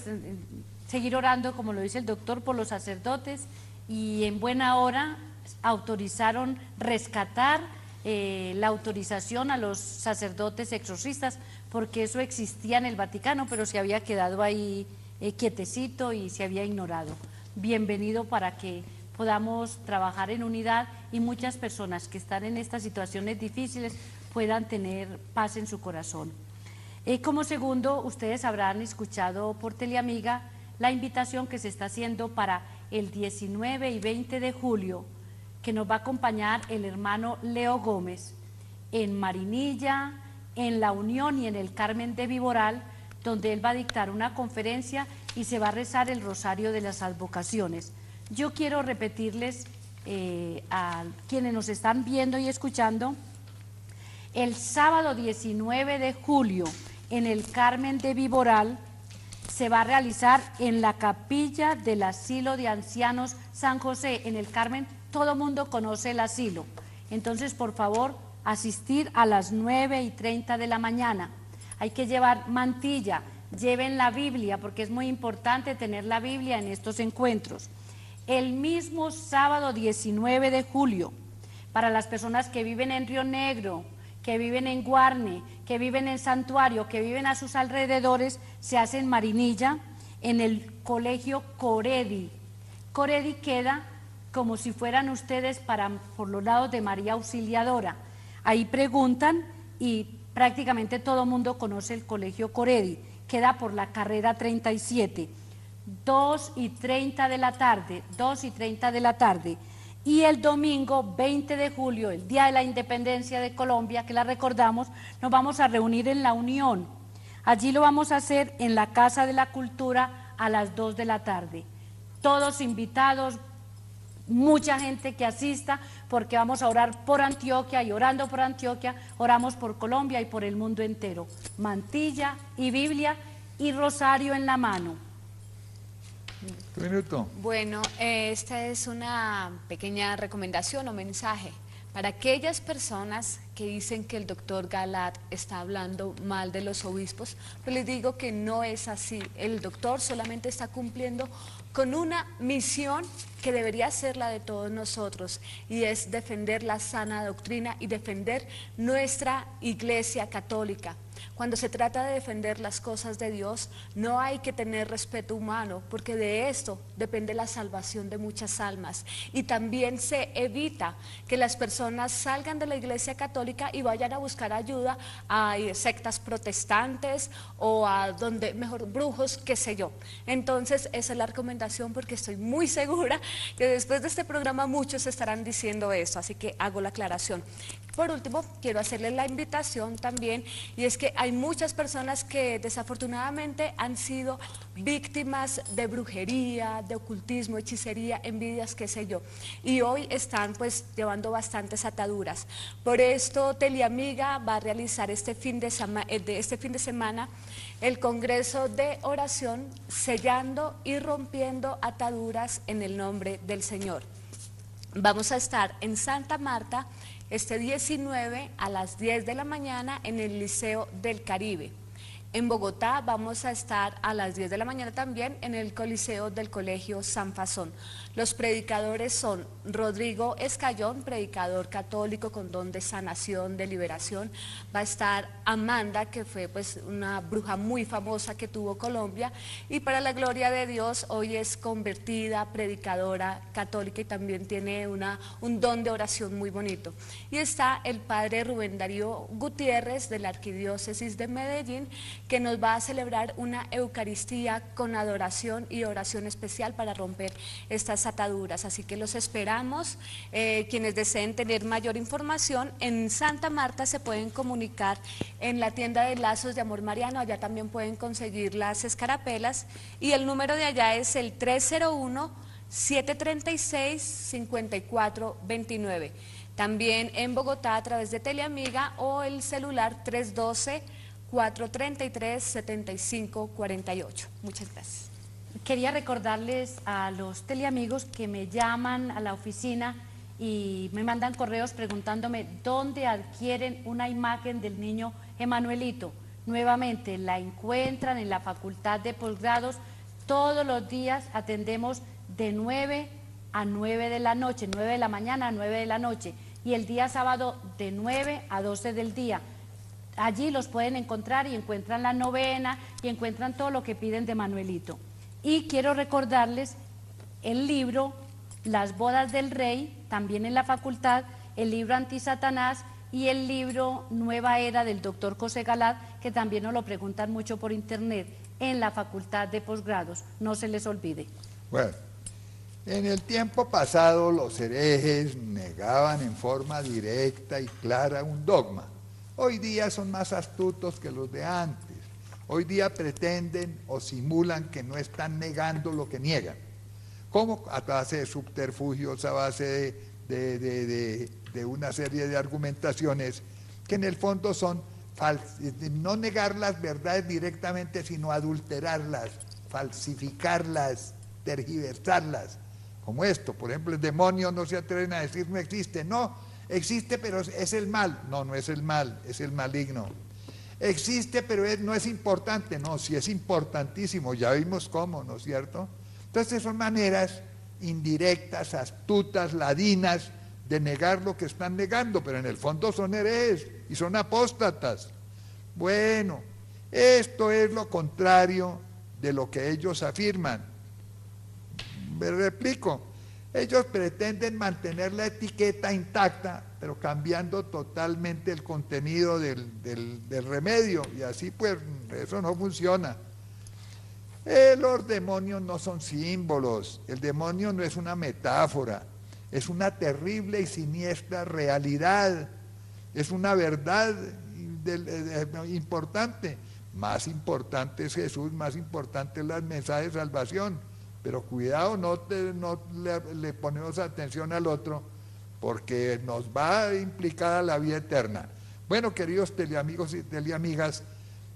seguir orando, como lo dice el doctor, por los sacerdotes, y en buena hora autorizaron rescatar la autorización a los sacerdotes exorcistas, porque eso existía en el Vaticano, pero se había quedado ahí quietecito y se había ignorado. Bienvenido para que podamos trabajar en unidad y muchas personas que están en estas situaciones difíciles puedan tener paz en su corazón. Como segundo, ustedes habrán escuchado por Teleamiga la invitación que se está haciendo para el 19 y 20 de julio, que nos va a acompañar el hermano Leo Gómez en Marinilla, en La Unión y en el Carmen de Viboral, donde él va a dictar una conferencia y se va a rezar el Rosario de las Advocaciones. Yo quiero repetirles a quienes nos están viendo y escuchando, el sábado 19 de julio en el Carmen de Viboral se va a realizar en la capilla del Asilo de Ancianos San José. En el Carmen todo mundo conoce el asilo, entonces por favor asistir a las 9:30 de la mañana. Hay que llevar mantilla, lleven la Biblia, porque es muy importante tener la Biblia en estos encuentros. El mismo sábado 19 de julio, para las personas que viven en Río Negro, que viven en Guarne, que viven en Santuario, que viven a sus alrededores, se hacen Marinilla en el colegio Coredi. Coredi queda como si fueran ustedes por los lados de María Auxiliadora. Ahí preguntan y prácticamente todo el mundo conoce el colegio Coredi. Queda por la carrera 37, 2:30 de la tarde, 2:30 de la tarde. Y el domingo 20 de julio, el Día de la Independencia de Colombia, que la recordamos, nos vamos a reunir en La Unión. Allí lo vamos a hacer en la Casa de la Cultura a las 2 de la tarde. Todos invitados, mucha gente que asista, porque vamos a orar por Antioquia, y orando por Antioquia, oramos por Colombia y por el mundo entero. Mantilla y Biblia y rosario en la mano. Un minuto. Bueno, esta es una pequeña recomendación o mensaje para aquellas personas que dicen que el doctor Galat está hablando mal de los obispos. Pues les digo que no es así. El doctor solamente está cumpliendo con una misión que debería ser la de todos nosotros, y es defender la sana doctrina y defender nuestra Iglesia Católica. Cuando se trata de defender las cosas de Dios, no hay que tener respeto humano, porque de esto depende la salvación de muchas almas. Y también se evita que las personas salgan de la Iglesia Católica y vayan a buscar ayuda a sectas protestantes o a donde, mejor, brujos, qué sé yo. Entonces, esa es la recomendación, porque estoy muy segura que después de este programa muchos estarán diciendo eso, así que hago la aclaración. Por último, quiero hacerles la invitación también, y es que hay muchas personas que desafortunadamente han sido víctimas de brujería, de ocultismo, hechicería, envidias, qué sé yo, y hoy están pues llevando bastantes ataduras. Por esto Teleamiga va a realizar este fin de semana el Congreso de Oración, sellando y rompiendo ataduras en el nombre del Señor. Vamos a estar en Santa Marta este 19 a las 10 de la mañana en el Liceo del Caribe. En Bogotá vamos a estar a las 10 de la mañana también en el Coliseo del Colegio San Fasón. Los predicadores son Rodrigo Escayón, predicador católico con don de sanación, de liberación. Va a estar Amanda, que fue pues una bruja muy famosa que tuvo Colombia, y para la gloria de Dios hoy es convertida, predicadora católica, y también tiene un don de oración muy bonito. Y está el padre Rubén Darío Gutiérrez de la Arquidiócesis de Medellín, que nos va a celebrar una Eucaristía con adoración y oración especial para romper estas ataduras. Así que los esperamos. Quienes deseen tener mayor información, en Santa Marta se pueden comunicar en la tienda de Lazos de Amor Mariano, allá también pueden conseguir las escarapelas, y el número de allá es el 301-736-5429. También en Bogotá a través de Teleamiga o el celular 312-433-7548. Muchas gracias. Quería recordarles a los teleamigos que me llaman a la oficina y me mandan correos preguntándome dónde adquieren una imagen del niño Emanuelito. Nuevamente, la encuentran en la Facultad de Posgrados. Todos los días atendemos de 9 a 9 de la noche, 9 de la mañana a 9 de la noche, y el día sábado de 9 a 12 del día. Allí los pueden encontrar y encuentran la novena y encuentran todo lo que piden de Manuelito. Y quiero recordarles el libro Las bodas del rey, también en la facultad, el libro Antisatanás y el libro Nueva Era del doctor José Galat, que también nos lo preguntan mucho por internet, en la Facultad de Posgrados. No se les olvide. Bueno, en el tiempo pasado los herejes negaban en forma directa y clara un dogma. Hoy día son más astutos que los de antes. Hoy día pretenden o simulan que no están negando lo que niegan. ¿Cómo? A base de subterfugios, a base de una serie de argumentaciones que en el fondo son no negar las verdades directamente, sino adulterarlas, falsificarlas, tergiversarlas. Como esto, por ejemplo, el demonio no se atreven a decir no existe. No, existe, pero es el mal. No, no es el mal, es el maligno. Existe, pero no es importante. No, sí es importantísimo, ya vimos cómo, ¿no es cierto? Entonces son maneras indirectas, astutas, ladinas, de negar lo que están negando, pero en el fondo son herejes y son apóstatas. Bueno, esto es lo contrario de lo que ellos afirman. Me replico, ellos pretenden mantener la etiqueta intacta, pero cambiando totalmente el contenido del remedio, y así pues eso no funciona. Los demonios no son símbolos, el demonio no es una metáfora, es una terrible y siniestra realidad, es una verdad importante. Más importante es Jesús, más importante es el mensaje de salvación, pero cuidado, no le ponemos atención al otro, porque nos va a implicar la vida eterna. Bueno, queridos teleamigos y teleamigas,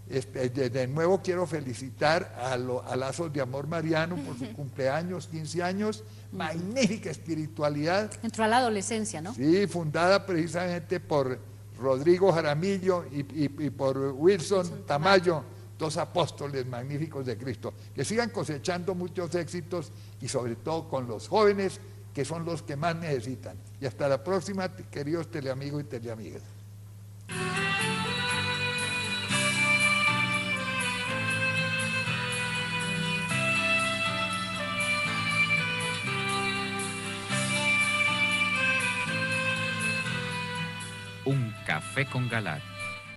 de nuevo quiero felicitar a Lazos de Amor Mariano por su cumpleaños, 15 años, magnífica espiritualidad. Entró a la adolescencia, ¿no? Sí, fundada precisamente por Rodrigo Jaramillo y por Wilson Tamayo, dos apóstoles magníficos de Cristo. Que sigan cosechando muchos éxitos y sobre todo con los jóvenes, que son los que más necesitan. Y hasta la próxima, queridos teleamigos y teleamigas. Un café con Galat.